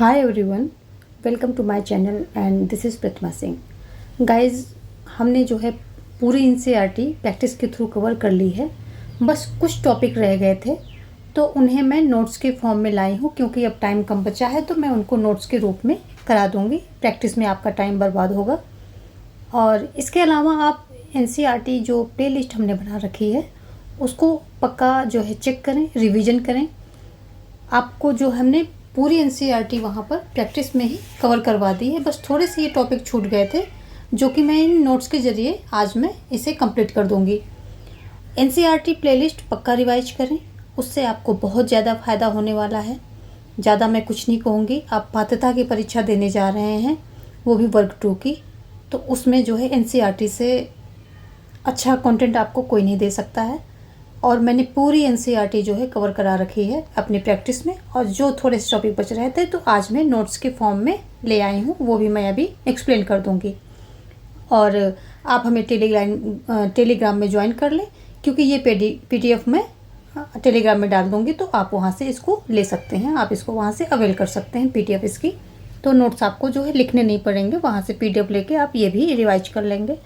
Hi everyone, welcome to my channel and this is Pratima Singh. Guys, हमने जो है पूरी एनसीईआरटी प्रैक्टिस के थ्रू कवर कर ली है। बस कुछ टॉपिक रह गए थे तो उन्हें मैं नोट्स के फॉर्म में लाई हूँ, क्योंकि अब टाइम कम बचा है तो मैं उनको नोट्स के रूप में करा दूँगी। प्रैक्टिस में आपका टाइम बर्बाद होगा। और इसके अलावा आप एनसीईआरटी जो प्ले लिस्ट हमने बना रखी है उसको पक्का जो है चेक करें, रिवीजन करें। आपको जो हमने पूरी एनसीईआरटी वहाँ पर प्रैक्टिस में ही कवर करवा दी है। बस थोड़े से ये टॉपिक छूट गए थे जो कि मैं इन नोट्स के ज़रिए आज मैं इसे कंप्लीट कर दूँगी। एनसीईआरटी प्लेलिस्ट पक्का रिवाइज करें, उससे आपको बहुत ज़्यादा फ़ायदा होने वाला है। ज़्यादा मैं कुछ नहीं कहूँगी। आप पात्रता की परीक्षा देने जा रहे हैं, वो भी वर्ग 2 की, तो उसमें जो है एनसीईआरटी से अच्छा कंटेंट आपको कोई नहीं दे सकता है। और मैंने पूरी एनसीईआरटी जो है कवर करा रखी है अपनी प्रैक्टिस में। और जो थोड़े से टॉपिक बच रहे थे तो आज मैं नोट्स के फॉर्म में ले आई हूँ, वो भी मैं अभी एक्सप्लेन कर दूँगी। और आप हमें टेलीग्राम में ज्वाइन कर लें, क्योंकि ये पीडीएफ मैं टेलीग्राम में डाल दूँगी, तो आप वहाँ से इसको ले सकते हैं। आप इसको वहाँ से अवेल कर सकते हैं पीडीएफ इसकी। तो नोट्स आपको जो है लिखने नहीं पड़ेंगे, वहाँ से पीडीएफ लेके आप ये भी रिवाइज कर लेंगे।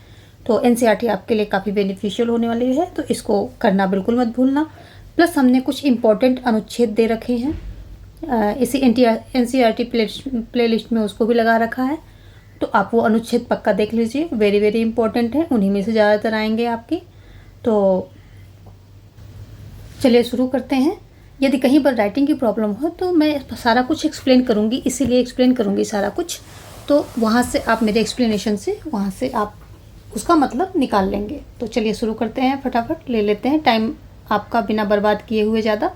तो एनसीईआरटी आपके लिए काफ़ी बेनिफिशियल होने वाली है, तो इसको करना बिल्कुल मत भूलना। प्लस हमने कुछ इम्पोर्टेंट अनुच्छेद दे रखे हैं इसी एनसीईआरटी प्ले लिस्ट में, उसको भी लगा रखा है। तो आप वो अनुच्छेद पक्का देख लीजिए, वेरी वेरी इंपॉर्टेंट है, उन्हीं में से ज़्यादातर आएंगे आपकी। तो चलिए शुरू करते हैं। यदि कहीं पर राइटिंग की प्रॉब्लम हो तो मैं सारा कुछ एक्सप्लेन करूँगी, इसीलिए एक्सप्लेन करूँगी सारा कुछ। तो वहाँ से आप मेरे एक्सप्लेनेशन से वहाँ से आप उसका मतलब निकाल लेंगे। तो चलिए शुरू करते हैं, फटाफट ले लेते हैं टाइम आपका बिना बर्बाद किए हुए ज़्यादा।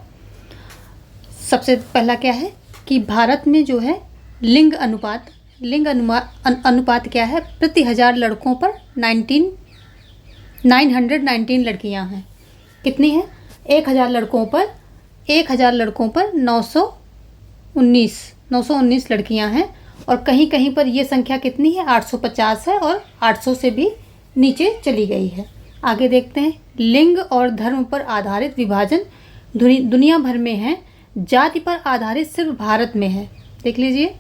सबसे पहला क्या है कि भारत में जो है लिंग अनुपात क्या है? प्रति 1000 लड़कों पर 919 लड़कियां हैं। कितनी है? 1000 लड़कों पर 919 लड़कियां हैं। और कहीं कहीं पर ये संख्या कितनी है? 850 है, और 800 से भी नीचे चली गई है। आगे देखते हैं। लिंग और धर्म पर आधारित विभाजन दुनिया भर में है, जाति पर आधारित सिर्फ भारत में है। देख लीजिए,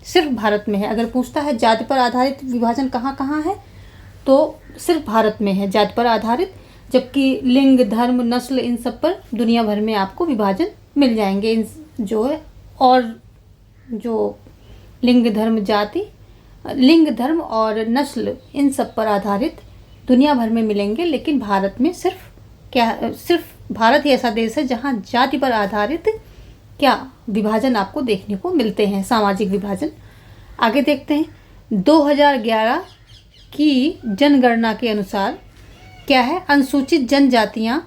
सिर्फ भारत में है। अगर पूछता है जाति पर आधारित विभाजन कहाँ कहाँ है, तो सिर्फ भारत में है जाति पर आधारित, जबकि लिंग, धर्म, नस्ल, इन सब पर दुनिया भर में आपको विभाजन मिल जाएंगे। इन जो है, और जो लिंग, धर्म और नस्ल, इन सब पर आधारित दुनिया भर में मिलेंगे, लेकिन भारत में सिर्फ भारत ही ऐसा देश है जहां जाति पर आधारित विभाजन आपको देखने को मिलते हैं, सामाजिक विभाजन। आगे देखते हैं। 2011 की जनगणना के अनुसार क्या है? अनुसूचित जनजातियां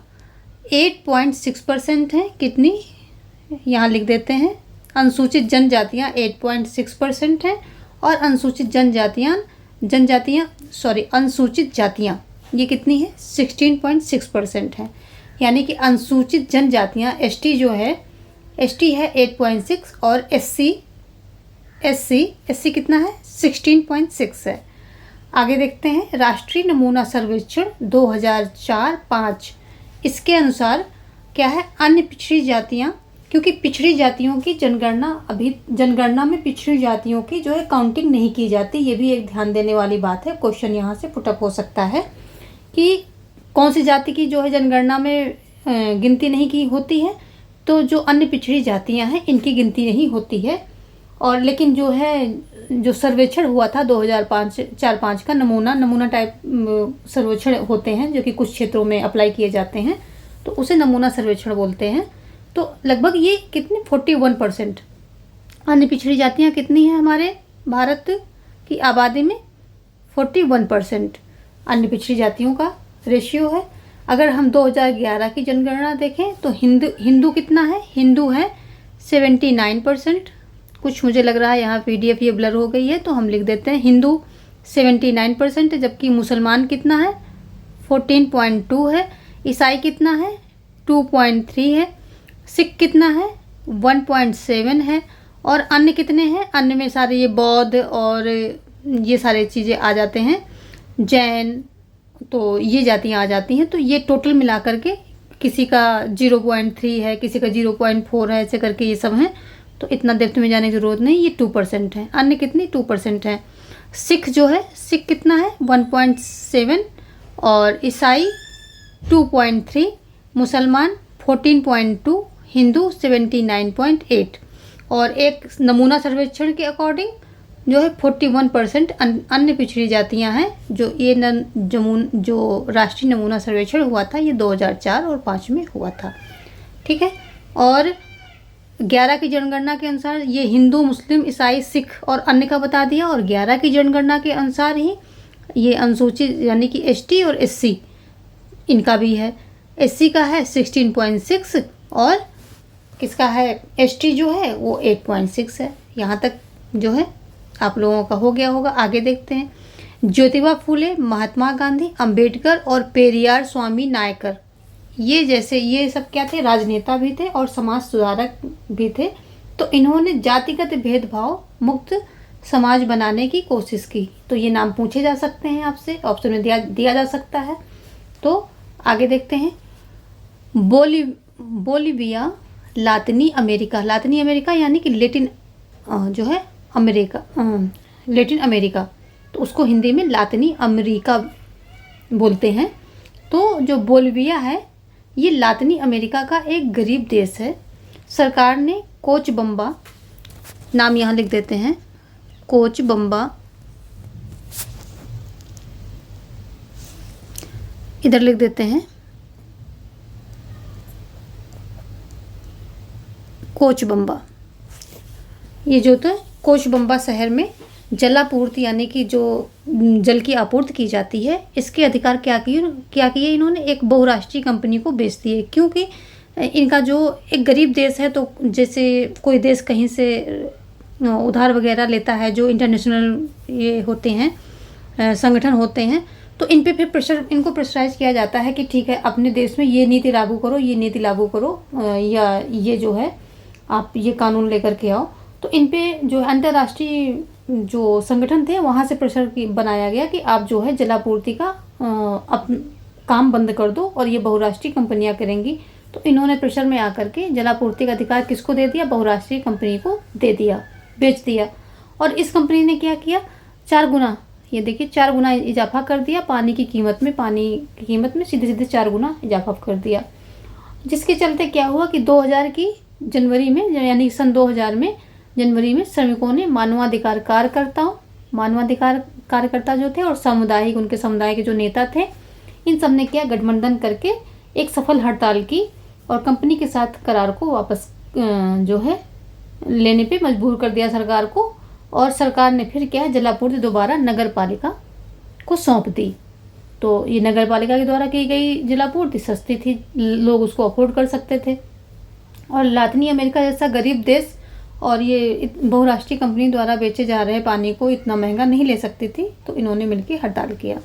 8.6% हैं। कितनी? यहाँ लिख देते हैं। अनुसूचित जनजातियां 8.6% हैं, और अनुसूचित जातियां ये कितनी है? 16.6% है। यानी कि अनुसूचित जनजातियां एसटी जो है, एसटी है 8.6, और एससी कितना है? 16.6 है। आगे देखते हैं। राष्ट्रीय नमूना सर्वेक्षण 2004-5, इसके अनुसार क्या है? अन्य पिछड़ी जातियां, क्योंकि पिछड़ी जातियों की जनगणना में पिछड़ी जातियों की जो है काउंटिंग नहीं की जाती। ये भी एक ध्यान देने वाली बात है। क्वेश्चन यहाँ से पुटअप हो सकता है कि कौन सी जाति की जो है जनगणना में गिनती नहीं की होती है, तो जो अन्य पिछड़ी जातियाँ हैं इनकी गिनती नहीं होती है। और लेकिन जो सर्वेक्षण हुआ था 2004-5 का नमूना टाइप सर्वेक्षण होते हैं, जो कि कुछ क्षेत्रों में अप्लाई किए जाते हैं, तो उसे नमूना सर्वेक्षण बोलते हैं। तो लगभग ये कितने 41% अन्य पिछड़ी जातियाँ कितनी हैं? हमारे भारत की आबादी में 41% अन्य पिछड़ी जातियों का रेशियो है। अगर हम 2011 की जनगणना देखें तो हिंदू कितना है? हिंदू है 79%। कुछ मुझे लग रहा है यहाँ पीडीएफ ये ब्लर हो गई है, तो हम लिख देते हैं हिंदू 79% है। जबकि मुसलमान कितना है? 14.2 है। ईसाई कितना है? 2.3 है। सिख कितना है? 1.7 है। और अन्य कितने हैं? अन्य में सारे ये बौद्ध और ये सारे चीज़ें आ जाते हैं, जैन, तो ये जातियाँ आ जाती हैं। तो ये टोटल मिला करके किसी का 0.3 है, किसी का 0.4 है, ऐसे करके ये सब हैं। तो इतना डेप्थ में जाने की ज़रूरत नहीं, ये 2% है। अन्य कितनी 2% है। सिख जो है, सिख कितना है 1.7 और ईसाई 2.3, मुसलमान 14.2, हिंदू 79.8 और एक नमूना सर्वेक्षण के अकॉर्डिंग जो है 41% अन्य पिछड़ी जातियां हैं। जो राष्ट्रीय नमूना सर्वेक्षण हुआ था ये 2004 और 2005 में हुआ था। ठीक है। और 11 की जनगणना के अनुसार ये हिंदू, मुस्लिम, ईसाई, सिख और अन्य का बता दिया। और 11 की जनगणना के अनुसार ही ये अनुसूचित यानी कि एसटी और एससी इनका भी है। एससी का है 16.6 और किसका है एसटी जो है वो 8.6 है। यहाँ तक जो है आप लोगों का हो गया होगा। आगे देखते हैं। ज्योतिबा फूले, महात्मा गांधी, अंबेडकर और पेरियार स्वामी नायकर, ये सब क्या थे, राजनेता भी थे और समाज सुधारक भी थे। तो इन्होंने जातिगत भेदभाव मुक्त समाज बनाने की कोशिश की। तो ये नाम पूछे जा सकते हैं आपसे, ऑप्शन में दिया जा सकता है। तो आगे देखते हैं। बोलीविया, लातिनी अमेरिका यानी कि लेटिन जो है अमेरिका, लेटिन अमेरिका, तो उसको हिंदी में लातिनी अमेरिका बोलते हैं। तो जो बोलिविया है ये लातिनी अमेरिका का एक गरीब देश है। सरकार ने कोचबम्बा, नाम यहाँ लिख देते हैं, कोचबम्बा, इधर लिख देते हैं कोचबम्बा। ये जो तो कोचबम्बा शहर में जलापूर्ति यानी कि जो जल की आपूर्ति की जाती है, इसके अधिकार क्या किए इन्होंने, एक बहुराष्ट्रीय कंपनी को बेच दिए। क्योंकि इनका जो एक गरीब देश है, तो जैसे कोई देश कहीं से उधार वगैरह लेता है, जो इंटरनेशनल ये होते हैं संगठन होते हैं, तो इन पे फिर इनको प्रेशराइज किया जाता है कि ठीक है अपने देश में ये नीति लागू करो, ये नीति लागू करो, या ये जो है आप ये कानून लेकर के आओ। तो इन पे जो अंतर्राष्ट्रीय जो संगठन थे वहाँ से प्रेशर बनाया गया कि आप जो है जलापूर्ति का काम बंद कर दो और ये बहुराष्ट्रीय कंपनियां करेंगी। तो इन्होंने प्रेशर में आकर के जलापूर्ति का अधिकार किसको दे दिया, बहुराष्ट्रीय कंपनी को दे दिया, बेच दिया। और इस कंपनी ने क्या किया, 4 गुना, ये देखिए 4 गुना इजाफा कर दिया पानी की कीमत में सीधे 4 गुना इजाफा कर दिया। जिसके चलते क्या हुआ कि 2000 की जनवरी में, यानी सन 2000 में जनवरी में श्रमिकों ने मानवाधिकार कार्यकर्ता जो थे और उनके समुदाय के जो नेता थे, इन सब ने क्या गठबंधन करके एक सफल हड़ताल की और कंपनी के साथ करार को वापस जो है लेने पे मजबूर कर दिया सरकार को। और सरकार ने फिर क्या जलापूर्ति दोबारा नगर पालिका को सौंप दी। तो ये नगर पालिका के द्वारा की गई जलापूर्ति सस्ती थी, लोग उसको अफोर्ड कर सकते थे। और लातिनी अमेरिका जैसा गरीब देश और ये बहुराष्ट्रीय कंपनी द्वारा बेचे जा रहे पानी को इतना महंगा नहीं ले सकती थी, तो इन्होंने मिलकर हड़ताल किया।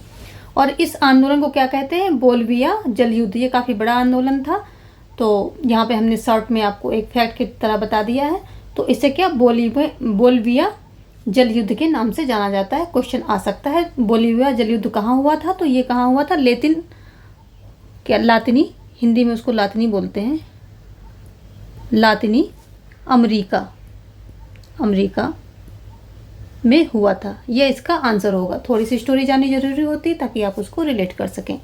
और इस आंदोलन को क्या कहते हैं, बोलिविया जल युद्ध। ये काफ़ी बड़ा आंदोलन था। तो यहाँ पे हमने शॉर्ट में आपको एक फैक्ट की तरह बता दिया है। तो इसे क्या बोलिविया जल युद्ध के नाम से जाना जाता है। क्वेश्चन आ सकता है बोलिविया जल युद्ध कहाँ हुआ था, तो ये कहाँ हुआ था, लातिनी, हिंदी में उसको लातिनी बोलते हैं, लातिनी अमेरिका में हुआ था। यह इसका आंसर होगा। थोड़ी सी स्टोरी जाननी जरूरी होती है ताकि आप उसको रिलेट कर सकें।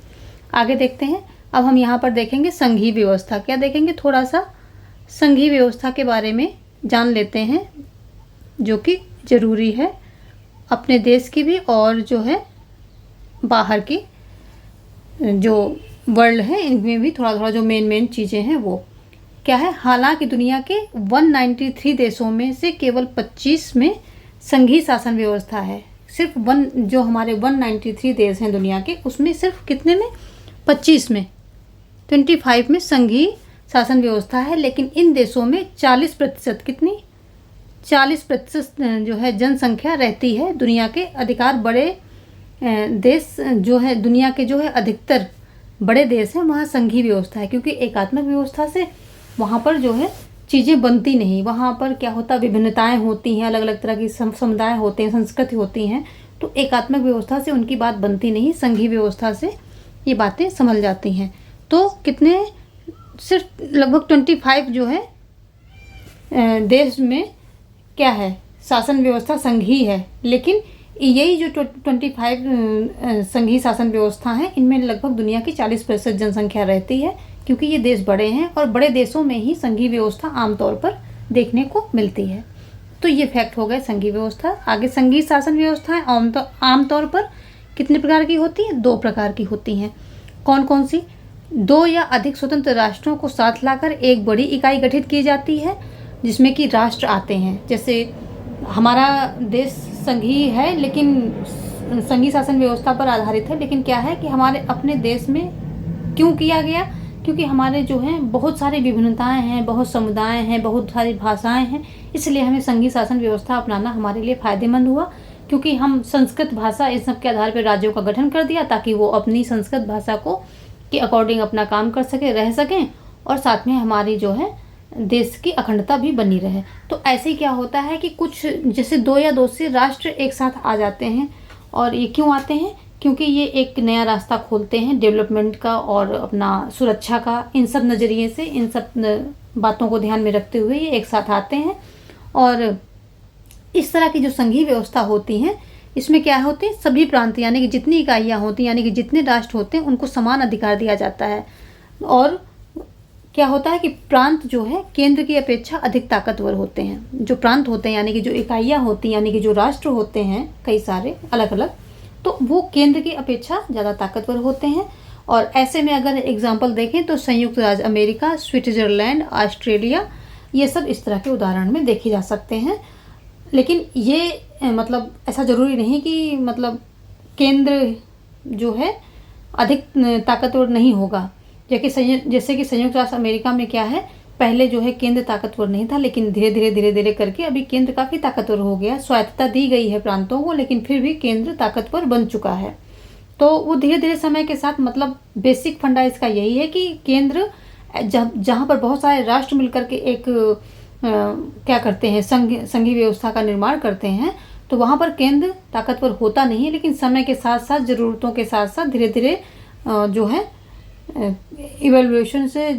आगे देखते हैं। अब हम यहाँ पर देखेंगे संघीय व्यवस्था। क्या देखेंगे, थोड़ा सा संघीय व्यवस्था के बारे में जान लेते हैं, जो कि ज़रूरी है अपने देश की भी और जो है बाहर की जो वर्ल्ड है इनमें भी थोड़ा जो मेन चीज़ें हैं वो क्या है। हालांकि दुनिया के 193 देशों में से केवल 25 में संघीय शासन व्यवस्था है। सिर्फ जो हमारे 193 देश हैं दुनिया के, उसमें सिर्फ कितने में, 25 में, 25 में संघीय शासन व्यवस्था है। लेकिन इन देशों में 40% कितनी, 40% जो है जनसंख्या रहती है। दुनिया के अधिकार बड़े देश जो है, दुनिया के जो है अधिकतर बड़े देश हैं, वहाँ संघीय व्यवस्था है। क्योंकि एकात्मक व्यवस्था से वहाँ पर जो है चीज़ें बनती नहीं। वहाँ पर क्या होता, विभिन्नताएं होती हैं, अलग अलग तरह की समुदाय होते हैं, संस्कृति होती हैं। तो एकात्मक व्यवस्था से उनकी बात बनती नहीं, संघीय व्यवस्था से ये बातें संभल जाती हैं। तो कितने, सिर्फ लगभग 25 जो है देश में क्या है, शासन व्यवस्था संघीय है, लेकिन यही जो 25 संघीय शासन व्यवस्था है, इनमें लगभग दुनिया की 40% जनसंख्या रहती है, क्योंकि ये देश बड़े हैं और बड़े देशों में ही संघीय व्यवस्था आमतौर पर देखने को मिलती है। तो ये फैक्ट हो गए संघीय व्यवस्था। आगे संघीय शासन व्यवस्थाएं आमतौर पर कितने प्रकार की होती हैं? 2 प्रकार की होती हैं। कौन कौन सी? 2 या अधिक स्वतंत्र राष्ट्रों को साथ लाकर एक बड़ी इकाई गठित की जाती है, जिसमें कि राष्ट्र आते हैं। जैसे हमारा देश संघीय है, लेकिन संघीय शासन व्यवस्था पर आधारित है, लेकिन क्या है कि हमारे अपने देश में क्यों किया गया? क्योंकि हमारे जो हैं बहुत सारी विभिन्नताएं हैं, बहुत समुदाय हैं, बहुत सारी भाषाएं हैं, इसलिए हमें संघीय शासन व्यवस्था अपनाना हमारे लिए फ़ायदेमंद हुआ। क्योंकि हम संस्कृत भाषा इस सब के आधार पर राज्यों का गठन कर दिया, ताकि वो अपनी संस्कृत भाषा को के अकॉर्डिंग अपना काम कर सके, रह सकें, और साथ में हमारी जो है देश की अखंडता भी बनी रहे। तो ऐसे ही क्या होता है कि कुछ जैसे 2 या 2 से राष्ट्र एक साथ आ जाते हैं। और ये क्यों आते हैं? क्योंकि ये एक नया रास्ता खोलते हैं डेवलपमेंट का और अपना सुरक्षा का। इन सब नज़रिए से, इन सब बातों को ध्यान में रखते हुए ये एक साथ आते हैं। और इस तरह की जो संघीय व्यवस्था होती हैं, इसमें क्या होते हैं, सभी प्रांत यानी कि जितनी इकाइयाँ होती हैं, यानी कि जितने राष्ट्र होते हैं, उनको समान अधिकार दिया जाता है। और क्या होता है कि प्रांत जो है केंद्र की अपेक्षा अधिक ताकतवर होते हैं। जो प्रांत होते हैं यानी कि जो इकाइयाँ होती हैं, यानी कि जो राष्ट्र होते हैं कई सारे अलग अलग, तो वो केंद्र की अपेक्षा ज़्यादा ताकतवर होते हैं। और ऐसे में अगर एग्जाम्पल देखें तो संयुक्त राज्य अमेरिका, स्विट्जरलैंड, ऑस्ट्रेलिया, ये सब इस तरह के उदाहरण में देखे जा सकते हैं। लेकिन ये मतलब ऐसा ज़रूरी नहीं कि मतलब केंद्र जो है अधिक ताकतवर नहीं होगा। जैसे कि संयुक्त राष्ट्र अमेरिका में क्या है, पहले जो है केंद्र ताकतवर नहीं था, लेकिन धीरे धीरे करके अभी केंद्र काफ़ी ताकतवर हो गया। स्वायत्तता दी गई है प्रांतों को, लेकिन फिर भी केंद्र ताकतवर बन चुका है। तो वो धीरे धीरे समय के साथ, मतलब बेसिक फंडा इसका यही है कि केंद्र जहाँ पर बहुत सारे राष्ट्र मिलकर के एक क्या करते हैं, संघीय व्यवस्था का निर्माण करते हैं, तो वहाँ पर केंद्र ताकतवर होता नहीं है, लेकिन समय के साथ साथ, ज़रूरतों के साथ साथ धीरे धीरे जो है इवैल्यूएशन से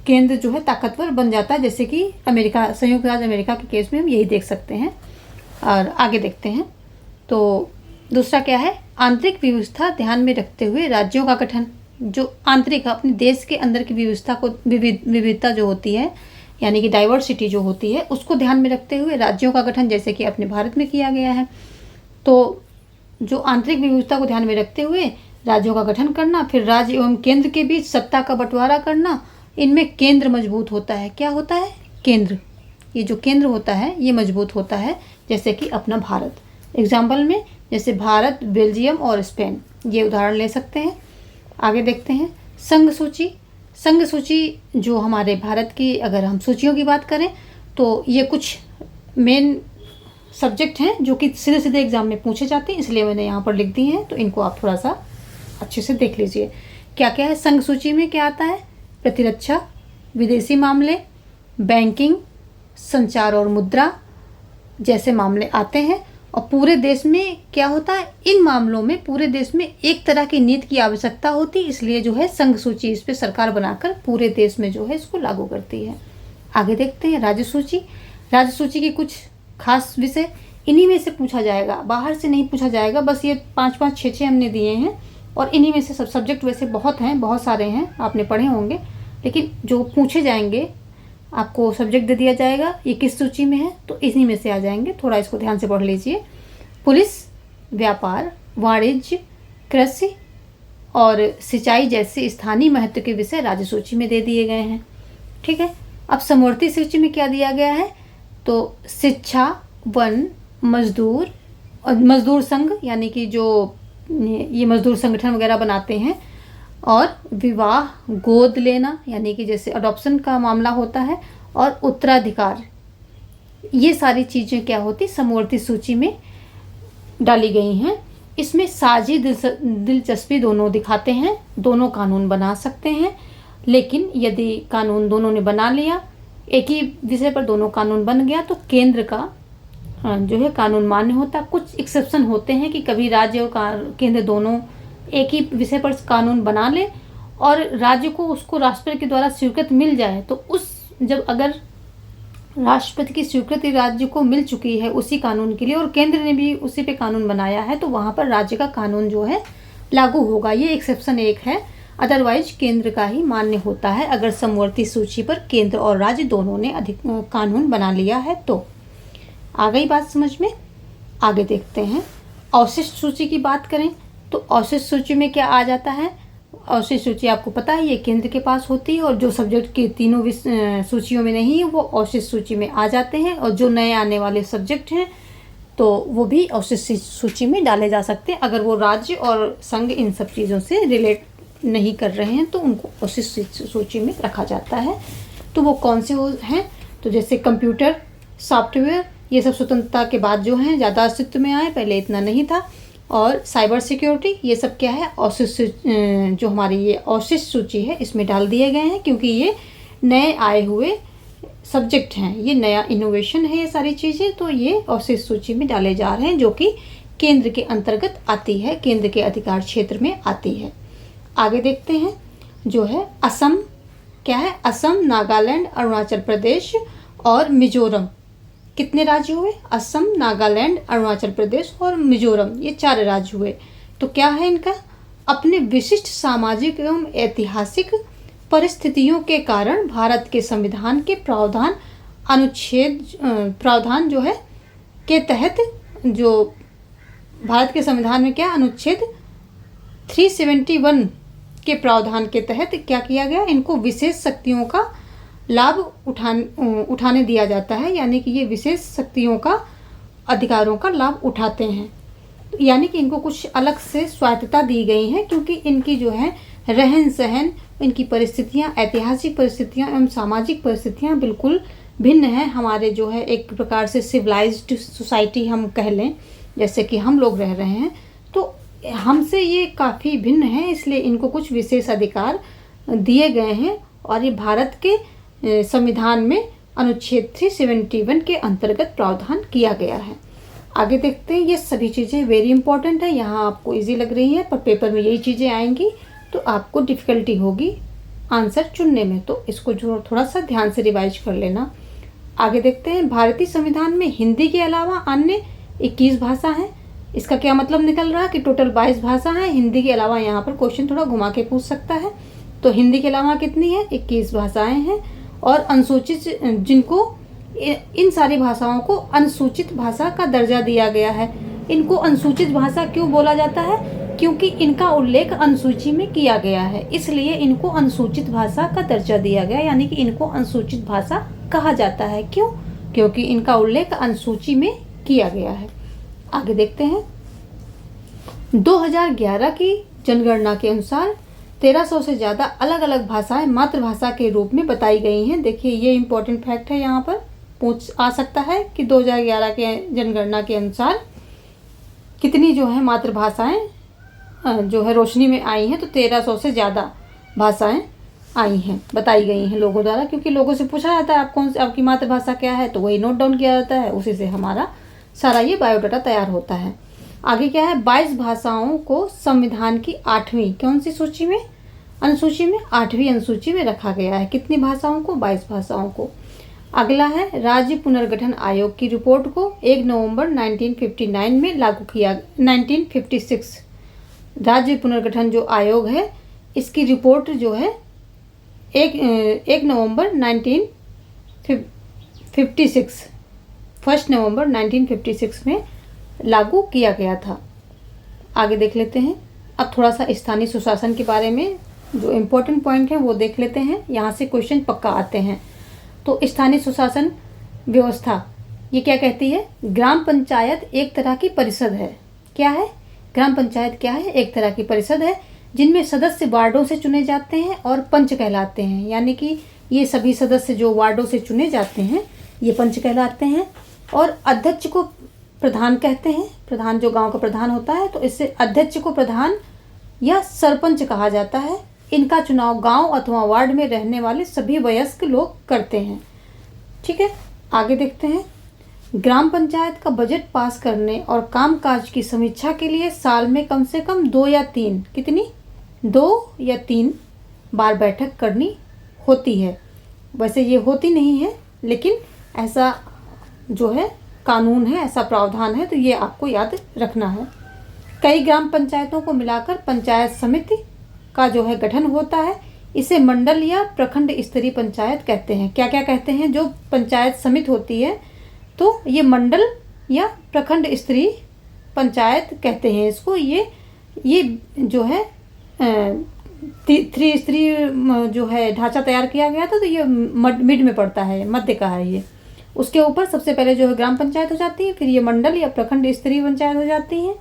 केंद्र जो है ताकतवर बन जाता है। जैसे कि अमेरिका, संयुक्त राज्य अमेरिका के केस में हम यही देख सकते हैं। और आगे देखते हैं तो दूसरा क्या है, आंतरिक व्यवस्था ध्यान में रखते हुए राज्यों का गठन। जो आंतरिक अपने देश के अंदर की व्यवस्था को, विविधता जो होती है यानी कि डाइवर्सिटी जो होती है, उसको ध्यान में रखते हुए राज्यों का गठन जैसे कि अपने भारत में किया गया है। तो जो आंतरिक व्यवस्था को ध्यान में रखते हुए राज्यों का गठन करना, फिर राज्य एवं केंद्र के बीच सत्ता का बंटवारा करना, इनमें केंद्र मजबूत होता है। क्या होता है? केंद्र। ये जो केंद्र होता है ये मजबूत होता है। जैसे कि अपना भारत, एग्जाम्पल में जैसे भारत, बेल्जियम और स्पेन, ये उदाहरण ले सकते हैं। आगे देखते हैं संघ सूची। संघ सूची जो हमारे भारत की, अगर हम सूचियों की बात करें तो ये कुछ मेन सब्जेक्ट हैं जो कि सीधे सीधे एग्जाम में पूछे जाते हैं, इसलिए मैंने यहाँ पर लिख दी हैं। तो इनको आप थोड़ा सा अच्छे से देख लीजिए। क्या क्या है संघ सूची में? क्या आता है? प्रतिरक्षा, विदेशी मामले, बैंकिंग, संचार और मुद्रा जैसे मामले आते हैं। और पूरे देश में क्या होता है, इन मामलों में पूरे देश में एक तरह की नीति की आवश्यकता होती है, इसलिए जो है संघ सूची इस पर सरकार बनाकर पूरे देश में जो है इसको लागू करती है। आगे देखते हैं राज्य सूची। राज्य सूची के कुछ खास विषय, इन्हीं में से पूछा जाएगा, बाहर से नहीं पूछा जाएगा। बस ये 5-5, 6-6 हमने दिए हैं, और इन्हीं में से सब सब्जेक्ट वैसे बहुत हैं, बहुत सारे हैं, आपने पढ़े होंगे, लेकिन जो पूछे जाएंगे आपको सब्जेक्ट दे दिया जाएगा ये किस सूची में है, तो इन्हीं में से आ जाएंगे। थोड़ा इसको ध्यान से पढ़ लीजिए। पुलिस, व्यापार, वाणिज्य, कृषि और सिंचाई जैसे स्थानीय महत्व के विषय राज्य सूची में दे दिए गए हैं। ठीक है। अब समवर्ती सूची में क्या दिया गया है, तो शिक्षा, वन, मजदूर और मजदूर संघ यानी कि जो ये मजदूर संगठन वगैरह बनाते हैं, और विवाह, गोद लेना यानी कि जैसे अडॉप्शन का मामला होता है, और उत्तराधिकार, ये सारी चीज़ें क्या होती समवर्ती सूची में डाली गई हैं। इसमें साझी दिलचस्पी दोनों दिखाते हैं, दोनों कानून बना सकते हैं, लेकिन यदि कानून दोनों ने बना लिया, एक ही विषय पर दोनों कानून बन गया, तो केंद्र का जो है कानून मान्य होता। कुछ एक्सेप्शन होते हैं कि कभी राज्य और केंद्र दोनों एक ही विषय पर कानून बना ले और राज्य को उसको राष्ट्रपति के द्वारा स्वीकृत मिल जाए, तो उस जब अगर राष्ट्रपति की स्वीकृति राज्य को मिल चुकी है उसी कानून के लिए और केंद्र ने भी उसी पे कानून बनाया है, तो वहाँ पर राज्य का कानून जो है लागू होगा। ये एक्सेप्शन एक है, अदरवाइज केंद्र का ही मान्य होता है अगर समवर्ती सूची पर केंद्र और राज्य दोनों ने अधिक कानून बना लिया है तो। आ गई बात समझ में? आगे देखते हैं। अवशिष्ट सूची की बात करें तो अवशिष्ट सूची में क्या आ जाता है? अवशिष्ट सूची आपको पता है ये केंद्र के पास होती है और जो सब्जेक्ट के तीनों सूचियों में नहीं है वो अवशिष्ट सूची में आ जाते हैं, और जो नए आने वाले सब्जेक्ट हैं तो वो भी अवशिष्ट सूची में डाले जा सकते हैं। अगर वो राज्य और संघ इन सब चीज़ों से रिलेट नहीं कर रहे हैं तो उनको अवशिष्ट सूची में रखा जाता है। तो वो कौन से हैं? तो जैसे कंप्यूटर, सॉफ्टवेयर, ये सब स्वतंत्रता के बाद जो हैं ज़्यादा अस्तित्व में आए, पहले इतना नहीं था। और साइबर सिक्योरिटी, ये सब क्या है? अवशिष्ट, जो हमारी ये अवशिष्ट सूची है इसमें डाल दिए गए हैं क्योंकि ये नए आए हुए सब्जेक्ट हैं, ये नया इनोवेशन है ये सारी चीज़ें, तो ये अवशिष्ट सूची में डाले जा रहे हैं जो कि केंद्र के अंतर्गत आती है, केंद्र के अधिकार क्षेत्र में आती है। आगे देखते हैं जो है असम, क्या है? असम, नागालैंड, अरुणाचल प्रदेश और मिजोरम। कितने राज्य हुए? असम, नागालैंड, अरुणाचल प्रदेश और मिजोरम, ये 4 राज्य हुए। तो क्या है इनका? अपने विशिष्ट सामाजिक एवं ऐतिहासिक परिस्थितियों के कारण भारत के संविधान के प्रावधान जो है के तहत, जो भारत के संविधान में क्या अनुच्छेद 371 के प्रावधान के तहत क्या किया गया? इनको विशेष शक्तियों का लाभ उठाने दिया जाता है, यानी कि ये विशेष शक्तियों का अधिकारों का लाभ उठाते हैं, यानी कि इनको कुछ अलग से स्वायत्तता दी गई है क्योंकि इनकी जो है रहन सहन, इनकी परिस्थितियाँ, ऐतिहासिक परिस्थितियाँ एवं सामाजिक परिस्थितियाँ बिल्कुल भिन्न हैं। हमारे जो है एक प्रकार से सिविलाइज्ड सोसाइटी हम कह लें, जैसे कि हम लोग रह रहे हैं, तो हमसे ये काफ़ी भिन्न है, इसलिए इनको कुछ विशेष अधिकार दिए गए हैं और ये भारत के संविधान में अनुच्छेद 371 के अंतर्गत प्रावधान किया गया है। आगे देखते हैं। ये सभी चीज़ें वेरी इंपॉर्टेंट है, यहाँ आपको इजी लग रही है पर पेपर में यही चीज़ें आएंगी तो आपको डिफ़िकल्टी होगी आंसर चुनने में, तो इसको जो थोड़ा सा ध्यान से रिवाइज कर लेना। आगे देखते हैं। भारतीय संविधान में हिंदी के अलावा अन्य 21 भाषा हैं। इसका क्या मतलब निकल रहा है कि टोटल 22 भाषा हैं, हिंदी के अलावा। यहाँ पर क्वेश्चन थोड़ा घुमा के पूछ सकता है, तो हिंदी के अलावा कितनी है? 21 भाषाएं हैं। और अनुसूचित, जिनको इन सारी भाषाओं को अनुसूचित भाषा का दर्जा दिया गया है। इनको अनुसूचित भाषा क्यों बोला जाता है? क्योंकि इनका उल्लेख अनुसूची में किया गया है, इसलिए इनको अनुसूचित भाषा का दर्जा दिया गया, यानी कि इनको अनुसूचित भाषा कहा जाता है। क्यों? क्योंकि इनका उल्लेख अनुसूची में किया गया है। आगे देखते हैं। 2011 की जनगणना के अनुसार 1300 से ज़्यादा अलग अलग भाषाएं मातृभाषा के रूप में बताई गई हैं। देखिए ये इम्पोर्टेंट फैक्ट है, यहाँ पर पूछ आ सकता है कि 2011 के जनगणना के अनुसार कितनी जो है मातृभाषाएं जो है रोशनी में आई हैं, तो 1300 से ज़्यादा भाषाएं आई हैं, बताई गई हैं लोगों द्वारा, क्योंकि लोगों से पूछा जाता है आप कौन सी, आपकी मातृभाषा क्या है, तो वही नोट डाउन किया जाता है, उसी से हमारा सारा ये बायोडाटा तैयार होता है। आगे क्या है? 22 भाषाओं को संविधान की 8वीं कौन सी सूची में? अनुसूची में, 8वीं अनुसूची में रखा गया है। कितनी भाषाओं को? 22 भाषाओं को। अगला है राज्य पुनर्गठन आयोग की रिपोर्ट को 1 नवंबर 1959 में लागू किया। 1956 राज्य पुनर्गठन जो आयोग है इसकी रिपोर्ट जो है 1 नवंबर 1956 1 नवंबर 1956 में लागू किया गया था। आगे देख लेते हैं। अब थोड़ा सा स्थानीय सुशासन के बारे में जो इम्पोर्टेंट पॉइंट है वो देख लेते हैं, यहाँ से क्वेश्चन पक्का आते हैं। तो स्थानीय सुशासन व्यवस्था ये क्या कहती है? ग्राम पंचायत एक तरह की परिषद है। क्या है? ग्राम पंचायत क्या है? एक तरह की परिषद है जिनमें सदस्य वार्डों से चुने जाते हैं और पंच कहलाते हैं, यानी कि ये सभी सदस्य जो वार्डों से चुने जाते हैं ये पंच कहलाते हैं। और अध्यक्ष को प्रधान कहते हैं, प्रधान जो गांव का प्रधान होता है, तो इससे अध्यक्ष को प्रधान या सरपंच कहा जाता है। इनका चुनाव गांव अथवा वार्ड में रहने वाले सभी वयस्क लोग करते हैं। ठीक है, आगे देखते हैं। ग्राम पंचायत का बजट पास करने और कामकाज की समीक्षा के लिए साल में कम से कम 2 या 3 कितनी 2 या 3 बार बैठक करनी होती है। वैसे ये होती नहीं है, लेकिन ऐसा जो है कानून है, ऐसा प्रावधान है, तो ये आपको याद रखना है। कई ग्राम पंचायतों को मिलाकर पंचायत समिति का जो है गठन होता है। इसे मंडल या प्रखंड स्तरीय पंचायत कहते हैं। क्या क्या कहते हैं? जो पंचायत समिति होती है तो ये मंडल या प्रखंड स्तरीय पंचायत कहते हैं इसको। ये जो है 3 स्तरीय जो है ढांचा तैयार किया गया था, तो ये मिड में पड़ता है, मध्य का है ये। उसके ऊपर सबसे पहले जो है ग्राम पंचायत हो जाती है, फिर ये मंडल या प्रखंड स्तरीय पंचायत हो जाती है,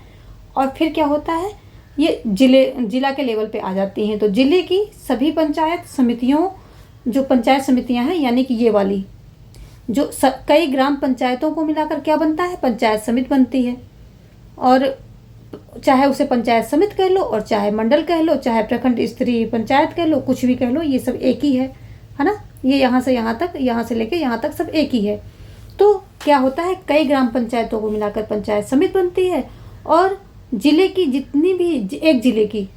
और फिर क्या होता है, ये जिला के लेवल पे आ जाती हैं। तो जिले की सभी पंचायत समितियों, जो पंचायत समितियां हैं, यानी कि ये वाली जो कई ग्राम पंचायतों को मिलाकर क्या बनता है, पंचायत समिति बनती है। और चाहे उसे पंचायत समिति कह लो, और चाहे मंडल कह लो, चाहे प्रखंड स्तरीय पंचायत कह लो, कुछ भी कह लो, ये सब एक ही है ना। ये यहाँ से यहाँ तक, यहाँ से लेके यहाँ तक सब एक ही है। तो क्या होता है, कई ग्राम पंचायतों को मिलाकर पंचायत समिति बनती है। और जिले की जितनी भी, एक जिले की,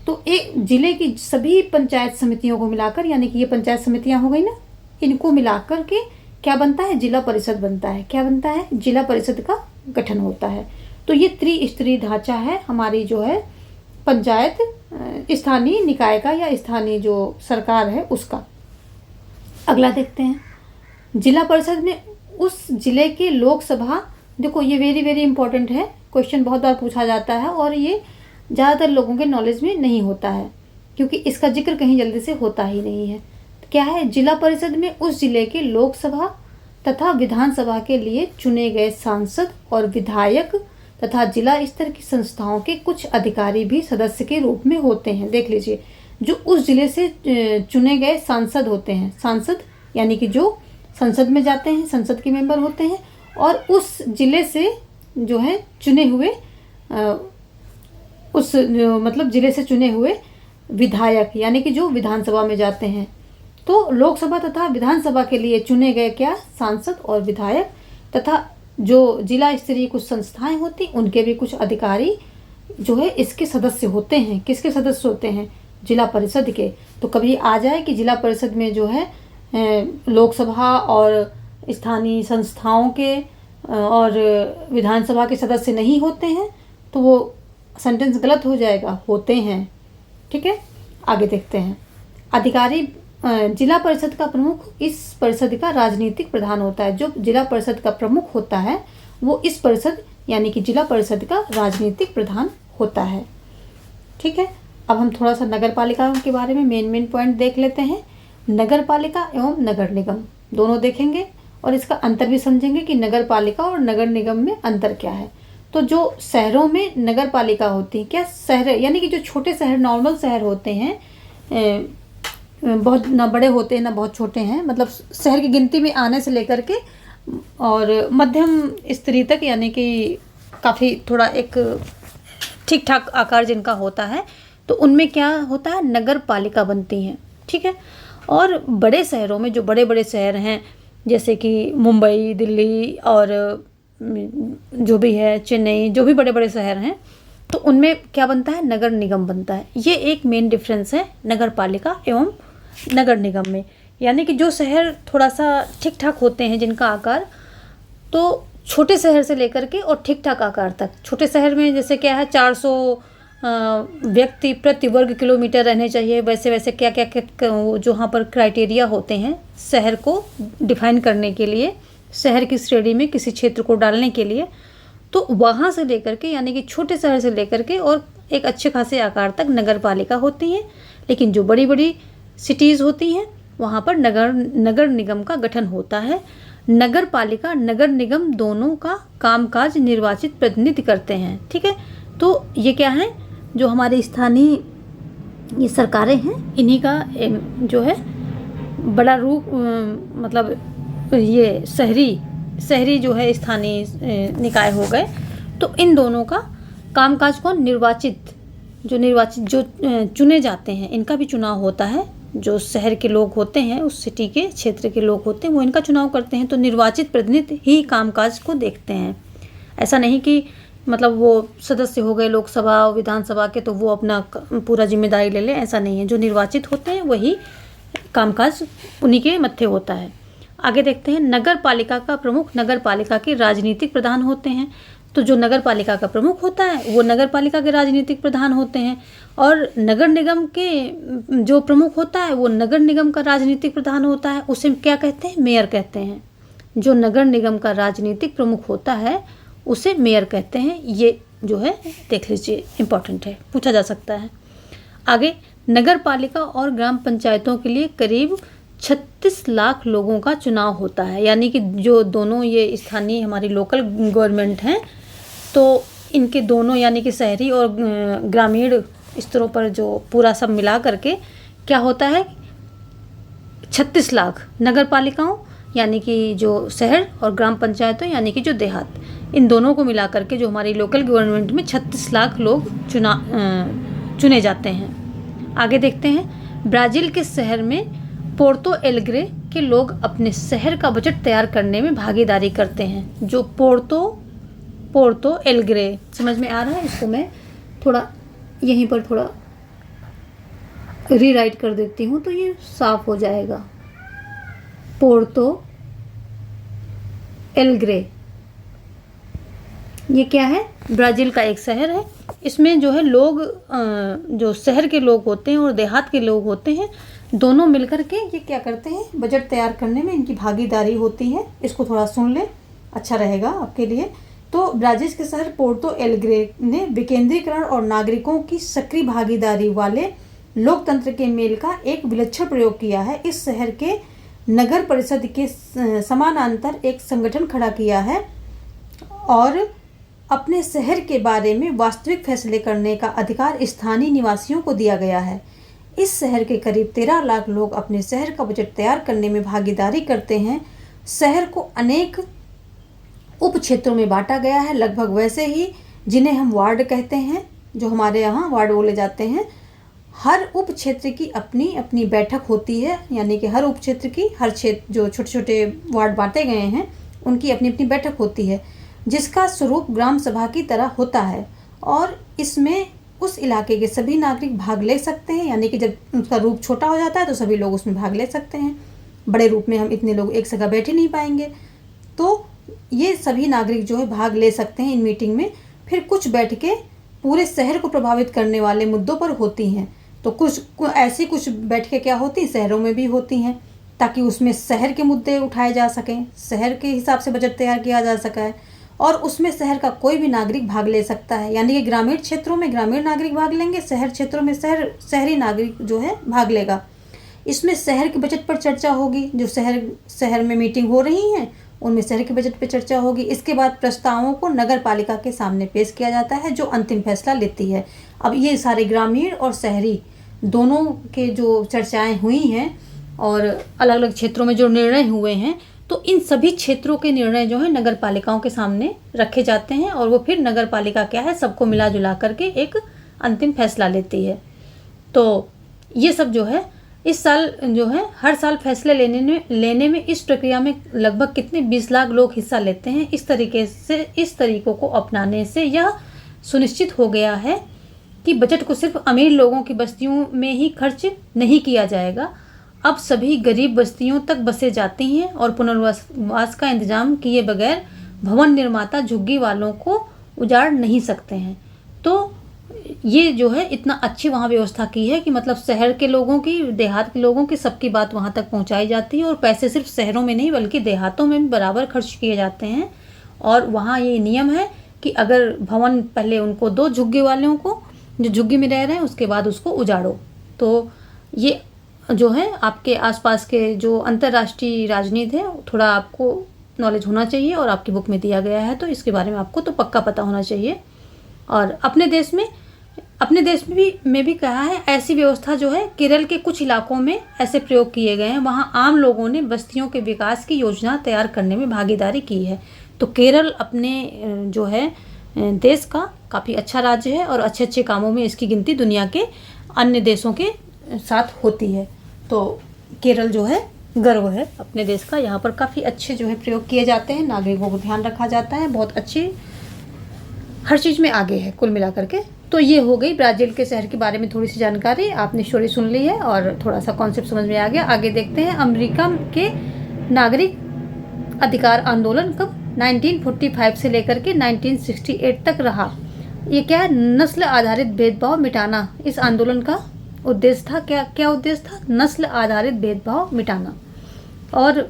तो एक जिले की सभी पंचायत समितियों को मिलाकर, यानी कि ये पंचायत समितियां हो गई ना, इनको मिलाकर के क्या बनता है, जिला परिषद बनता है। क्या बनता है, जिला परिषद का गठन होता है। तो ये त्रिस्तरीय ढांचा है हमारी जो है पंचायत, स्थानीय निकाय का या स्थानीय जो सरकार है उसका। अगला देखते हैं, जिला परिषद में उस जिले के लोकसभा, देखो ये वेरी वेरी इंपॉर्टेंट है, क्वेश्चन बहुत बार पूछा जाता है और ये ज़्यादातर लोगों के नॉलेज में नहीं होता है, क्योंकि इसका जिक्र कहीं जल्दी से होता ही नहीं है। तो क्या है, जिला परिषद में उस जिले के लोकसभा तथा विधानसभा के लिए चुने गए सांसद और विधायक तथा जिला स्तर की संस्थाओं के कुछ अधिकारी भी सदस्य के रूप में होते हैं। देख लीजिए, जो उस जिले से चुने गए सांसद होते हैं, सांसद यानी कि जो संसद में जाते हैं, संसद के मेंबर होते हैं, और उस जिले से जो है चुने हुए मतलब जिले से चुने हुए विधायक, यानी कि जो विधानसभा में जाते हैं। तो लोकसभा तथा विधानसभा के लिए चुने गए क्या, सांसद और विधायक, तथा जो जिला स्तरीय कुछ संस्थाएं होती, उनके भी कुछ अधिकारी जो है इसके सदस्य होते हैं। किसके सदस्य होते हैं, जिला परिषद के। तो कभी आ जाए कि जिला परिषद में जो है लोकसभा और स्थानीय संस्थाओं के और विधानसभा के सदस्य नहीं होते हैं, तो वो सेंटेंस गलत हो जाएगा, होते हैं। ठीक है, आगे देखते हैं। अधिकारी, जिला परिषद का प्रमुख इस परिषद का राजनीतिक प्रधान होता है। जो जिला परिषद का प्रमुख होता है वो इस परिषद यानी कि जिला परिषद का राजनीतिक प्रधान होता है। ठीक है, अब हम थोड़ा सा नगर पालिका के बारे में मेन पॉइंट देख लेते हैं। नगर पालिका एवं नगर निगम दोनों देखेंगे और इसका अंतर भी समझेंगे कि नगर पालिका और नगर निगम में अंतर क्या है। तो जो शहरों में नगर पालिका होती है, क्या शहर यानी कि जो छोटे शहर, नॉर्मल शहर होते हैं, बहुत ना बड़े होते हैं ना बहुत छोटे हैं, मतलब शहर की गिनती में आने से लेकर के और मध्यम स्तरीय तक, यानी कि काफ़ी थोड़ा एक ठीक ठाक आकार जिनका होता है, तो उनमें क्या होता है, नगर पालिका बनती हैं। ठीक है, और बड़े शहरों में, जो बड़े बड़े शहर हैं जैसे कि मुंबई, दिल्ली और जो भी है चेन्नई, जो भी बड़े बड़े शहर हैं, तो उनमें क्या बनता है, नगर निगम बनता है। ये एक मेन डिफरेंस है नगर पालिका एवं नगर निगम में। यानी कि जो शहर थोड़ा सा ठीक ठाक होते हैं जिनका आकार, तो छोटे शहर से लेकर के और ठीक ठाक आकार तक, छोटे शहर में जैसे क्या है 400 व्यक्ति प्रति वर्ग किलोमीटर रहने चाहिए, वैसे वैसे क्या क्या जो वहाँ पर क्राइटेरिया होते हैं शहर को डिफाइन करने के लिए, शहर की श्रेणी में किसी क्षेत्र को डालने के लिए, तो वहाँ से लेकर के यानी कि छोटे शहर से लेकर के और एक अच्छे खासे आकार तक नगर पालिका होती हैं। लेकिन जो बड़ी बड़ी सिटीज़ होती हैं वहाँ पर नगर निगम का गठन होता है। नगर पालिका नगर निगम दोनों का कामकाज निर्वाचित प्रतिनिधि करते हैं। ठीक है, तो ये क्या है, जो हमारे स्थानीय ये सरकारें हैं, इन्हीं का जो है बड़ा रूप, मतलब ये शहरी जो है स्थानीय निकाय हो गए। तो इन दोनों का कामकाज को निर्वाचित जो चुने जाते हैं, इनका भी चुनाव होता है। जो शहर के लोग होते हैं, उस सिटी के क्षेत्र के लोग होते हैं, वो इनका चुनाव करते हैं। तो निर्वाचित प्रतिनिधि ही कामकाज को देखते हैं। ऐसा नहीं कि मतलब वो सदस्य हो गए लोकसभा और विधानसभा के तो वो अपना पूरा जिम्मेदारी ले लें, ऐसा नहीं है। जो निर्वाचित होते हैं वही कामकाज उन्हीं के मत्थे होता है। आगे देखते हैं, नगर पालिका का प्रमुख नगर पालिका के राजनीतिक प्रधान होते हैं। तो जो नगर पालिका का प्रमुख होता है वो नगर पालिका के राजनीतिक प्रधान होते हैं, और नगर निगम के जो प्रमुख होता है वो नगर निगम का राजनीतिक प्रधान होता है। उसे क्या कहते हैं? मेयर कहते हैं। जो नगर निगम का राजनीतिक प्रमुख होता है उसे मेयर कहते हैं। ये जो है देख लीजिए, इम्पॉर्टेंट है, पूछा जा सकता है। आगे, नगर पालिका और ग्राम पंचायतों के लिए करीब 36 लाख लोगों का चुनाव होता है। यानी कि जो दोनों ये स्थानीय हमारी लोकल गवर्नमेंट हैं, तो इनके दोनों यानी कि शहरी और ग्रामीण स्तरों पर जो पूरा सब मिला करके क्या होता है, 36 लाख नगर पालिकाओं यानी कि जो शहर और ग्राम पंचायतों यानी कि जो देहात, इन दोनों को मिला करके जो हमारी लोकल गवर्नमेंट में 36 लाख लोग चुने जाते हैं। आगे देखते हैं, ब्राज़ील के शहर में पोर्तो एलेग्रे के लोग अपने शहर का बजट तैयार करने में भागीदारी करते हैं। जो पोर्तो एलेग्रे, समझ में आ रहा है? इसको मैं थोड़ा यहीं पर थोड़ा रीराइट कर देती हूँ तो ये साफ हो जाएगा। पोर्तो एलेग्रे ये क्या है? ब्राज़ील का एक शहर है। इसमें जो है लोग, जो शहर के लोग होते हैं और देहात के लोग होते हैं, दोनों मिलकर के ये क्या करते हैं, बजट तैयार करने में इनकी भागीदारी होती है। इसको थोड़ा सुन ले, अच्छा रहेगा आपके लिए। तो ब्राज़ील के शहर पोर्तो एलेग्रे ने विकेंद्रीकरण और नागरिकों की सक्रिय भागीदारी वाले लोकतंत्र के मेल का एक विलक्षण प्रयोग किया है। इस शहर के नगर परिषद के समानांतर एक संगठन खड़ा किया है और अपने शहर के बारे में वास्तविक फैसले करने का अधिकार स्थानीय निवासियों को दिया गया है। इस शहर के करीब 13 लाख लोग अपने शहर का बजट तैयार करने में भागीदारी करते हैं। शहर को अनेक उप क्षेत्रों में बांटा गया है, लगभग वैसे ही जिन्हें हम वार्ड कहते हैं, जो हमारे यहाँ वार्ड बोले जाते हैं। हर उप क्षेत्र की अपनी अपनी बैठक होती है, यानी कि हर उप क्षेत्र की, हर क्षेत्र जो छोटे छोटे वार्ड बांटे गए हैं उनकी अपनी अपनी बैठक होती है, जिसका स्वरूप ग्राम सभा की तरह होता है। और इसमें उस इलाके के सभी नागरिक भाग ले सकते हैं, यानी कि जब उसका रूप छोटा हो जाता है तो सभी लोग उसमें भाग ले सकते हैं। बड़े रूप में हम इतने लोग एक जगह बैठे नहीं पाएंगे, तो ये सभी नागरिक जो है भाग ले सकते हैं इन मीटिंग में। फिर कुछ बैठकें पूरे शहर को प्रभावित करने वाले मुद्दों पर होती हैं। तो कुछ कुछ बैठकें क्या होती हैं, शहरों में भी होती हैं, ताकि उसमें शहर के मुद्दे उठाए जा सकें, शहर के हिसाब से बजट तैयार किया जा सका है, और उसमें शहर का कोई भी नागरिक भाग ले सकता है। यानी कि ग्रामीण क्षेत्रों में ग्रामीण नागरिक भाग लेंगे, शहर क्षेत्रों में शहरी नागरिक जो है भाग लेगा। इसमें शहर के बजट पर चर्चा होगी, जो शहर में मीटिंग हो रही हैं उनमें शहर के बजट पर चर्चा होगी। इसके बाद प्रस्तावों को नगर पालिका के सामने पेश किया जाता है, जो अंतिम फैसला लेती है। अब ये सारे ग्रामीण और शहरी दोनों के जो चर्चाएं हुई हैं और अलग अलग क्षेत्रों में जो निर्णय हुए हैं, तो इन सभी क्षेत्रों के निर्णय जो है नगर पालिकाओं के सामने रखे जाते हैं, और वो फिर नगर पालिका क्या है, सबको मिला जुला करके एक अंतिम फैसला लेती है। तो ये सब जो है इस साल जो है हर साल फैसले लेने में इस प्रक्रिया में लगभग कितने 20 लाख लोग हिस्सा लेते हैं। इस तरीकों को अपनाने से यह सुनिश्चित हो गया है कि बजट को सिर्फ अमीर लोगों की बस्तियों में ही खर्च नहीं किया जाएगा। अब सभी गरीब बस्तियों तक बसें जाती हैं और पुनर्वास का इंतजाम किए बगैर भवन निर्माता झुग्गी वालों को उजाड़ नहीं सकते हैं। तो ये जो है इतना अच्छी वहाँ व्यवस्था की है कि मतलब शहर के लोगों की, देहात के लोगों की, सबकी बात वहाँ तक पहुँचाई जाती है, और पैसे सिर्फ शहरों में नहीं बल्कि देहातों में भी बराबर खर्च किए जाते हैं। और वहाँ ये नियम है कि अगर भवन पहले उनको दो झुग्गी वालों को, जो झुग्गी में रह रहे हैं, उसके बाद उसको उजाड़ो। तो ये जो है आपके आसपास के जो अंतर्राष्ट्रीय राजनीति है थोड़ा आपको नॉलेज होना चाहिए, और आपकी बुक में दिया गया है तो इसके बारे में आपको तो पक्का पता होना चाहिए। और अपने देश में भी कहा है, ऐसी व्यवस्था जो है केरल के कुछ इलाकों में ऐसे प्रयोग किए गए हैं, वहाँ आम लोगों ने बस्तियों के विकास की योजना तैयार करने में भागीदारी की है। तो केरल अपने जो है देश का काफ़ी अच्छा राज्य है, और अच्छे अच्छे कामों में इसकी गिनती दुनिया के अन्य देशों के साथ होती है। तो केरल जो है गर्व है अपने देश का, यहाँ पर काफ़ी अच्छे जो है प्रयोग किए जाते हैं, नागरिकों को ध्यान रखा जाता है, बहुत अच्छी हर चीज़ में आगे है कुल मिलाकर के। तो ये हो गई ब्राज़ील के शहर के बारे में थोड़ी सी जानकारी, आपने स्टोरी सुन ली है और थोड़ा सा कॉन्सेप्ट समझ में आ गया। आगे देखते हैं, अमेरिका के नागरिक अधिकार आंदोलन कब 1945 से लेकर के 1968 तक रहा। ये क्या है, नस्ल आधारित भेदभाव मिटाना इस आंदोलन का उद्देश्य था। क्या उद्देश्य था, नस्ल आधारित भेदभाव मिटाना। और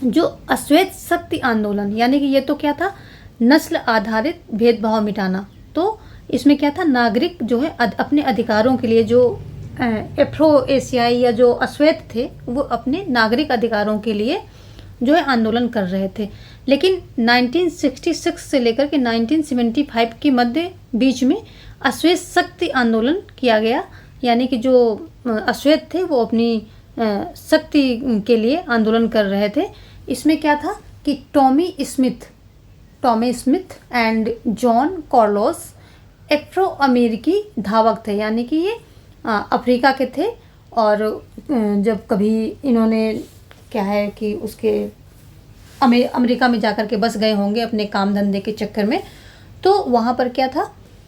जो अश्वेत शक्ति आंदोलन, यानी कि ये तो क्या था, नस्ल आधारित भेदभाव मिटाना। तो इसमें क्या था, नागरिक जो है अपने अधिकारों के लिए, जो एफ्रो एशियाई या जो अश्वेत थे, वो अपने नागरिक अधिकारों के लिए जो है आंदोलन कर रहे थे। लेकिन 1966 से लेकर के 1975 के मध्य बीच में अश्वेत शक्ति आंदोलन किया गया, यानी कि जो अश्वेत थे वो अपनी शक्ति के लिए आंदोलन कर रहे थे। इसमें क्या था कि Tommy Smith and John Carlos Afro अमेरिकी धावक थे, यानी कि ये अफ्रीका के थे। और जब कभी इन्होंने क्या है कि उसके अमेरिका में जाकर के बस गए होंगे अपने काम धंधे के चक्कर में, तो वहाँ पर क्या था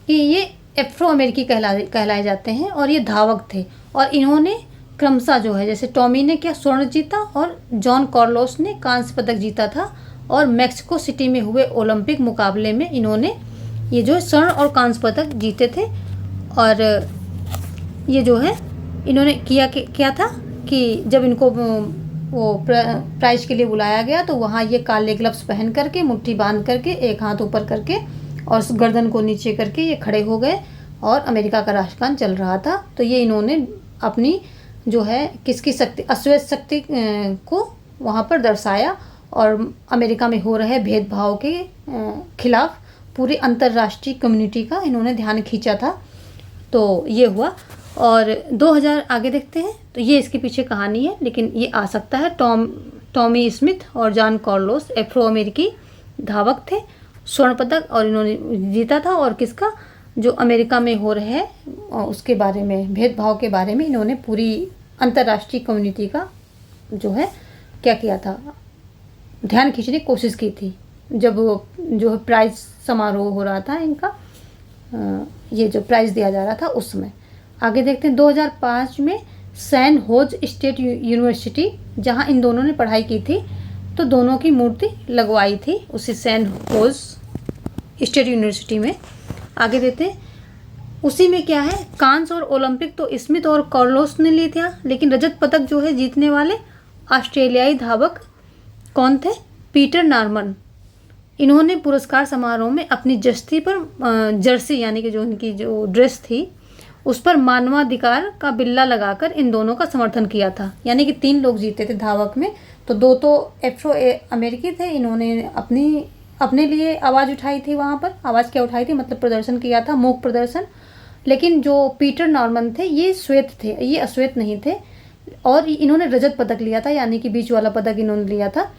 कि ये एफ्रो अमेरिकी कहलाए जाते हैं और ये धावक थे। और इन्होंने क्रमशः जो है, जैसे टॉमी ने क्या स्वर्ण जीता और जॉन कार्लोस ने कांस्य पदक जीता था। और मैक्सिको सिटी में हुए ओलंपिक मुकाबले में इन्होंने ये जो है स्वर्ण और कांस्य पदक जीते थे। और ये जो है इन्होंने क्या था कि जब इनको वो प्राइज के लिए बुलाया गया तो वहाँ ये काले ग्लव्स पहन करके, मुट्ठी बांध करके, एक हाथ ऊपर करके और गर्दन को नीचे करके ये खड़े हो गए और अमेरिका का राष्ट्रगान चल रहा था। तो ये इन्होंने अपनी जो है किसकी शक्ति, अश्वेत शक्ति को वहाँ पर दर्शाया और अमेरिका में हो रहे भेदभाव के खिलाफ पूरी अंतर्राष्ट्रीय कम्युनिटी का इन्होंने ध्यान खींचा था। तो ये हुआ। और 2000 आगे देखते हैं, तो ये इसके पीछे कहानी है, लेकिन ये आ सकता है। टॉमी स्मिथ और जॉन कार्लोस एफ्रो अमेरिकी धावक थे, स्वर्ण पदक और इन्होंने जीता था। और किसका, जो अमेरिका में हो रहे हैं उसके बारे में, भेदभाव के बारे में इन्होंने पूरी अंतर्राष्ट्रीय कम्युनिटी का जो है क्या किया था, ध्यान खींचने की कोशिश की थी। जब जो है प्राइज समारोह हो रहा था इनका, ये जो प्राइज़ दिया जा रहा था उस समय। आगे देखते हैं 2005 में सैन होज स्टेट यूनिवर्सिटी, जहां इन दोनों ने पढ़ाई की थी, तो दोनों की मूर्ति लगवाई थी उसी सैन होज स्टेट यूनिवर्सिटी में। आगे देखते हैं, उसी में क्या है, कांस्य और ओलंपिक तो स्मिथ और कार्लोस ने लिए थे, लेकिन रजत पदक जो है जीतने वाले ऑस्ट्रेलियाई धावक कौन थे, पीटर नॉर्मन। इन्होंने पुरस्कार समारोह में अपनी जर्सी यानी कि जो इनकी जो ड्रेस थी उस पर मानवाधिकार का बिल्ला लगाकर इन दोनों का समर्थन किया था। यानी कि 3 लोग जीते थे धावक में, तो 2 तो एफ्रो अमेरिकी थे, इन्होंने अपने लिए आवाज़ उठाई थी। वहाँ पर आवाज़ क्या उठाई थी, मतलब प्रदर्शन किया था, मूक प्रदर्शन। लेकिन जो पीटर नॉर्मन थे ये श्वेत थे, ये अश्वेत नहीं थे। और इन्होंने रजत पदक लिया था, यानी कि बीच वाला पदक इन्होंने लिया था।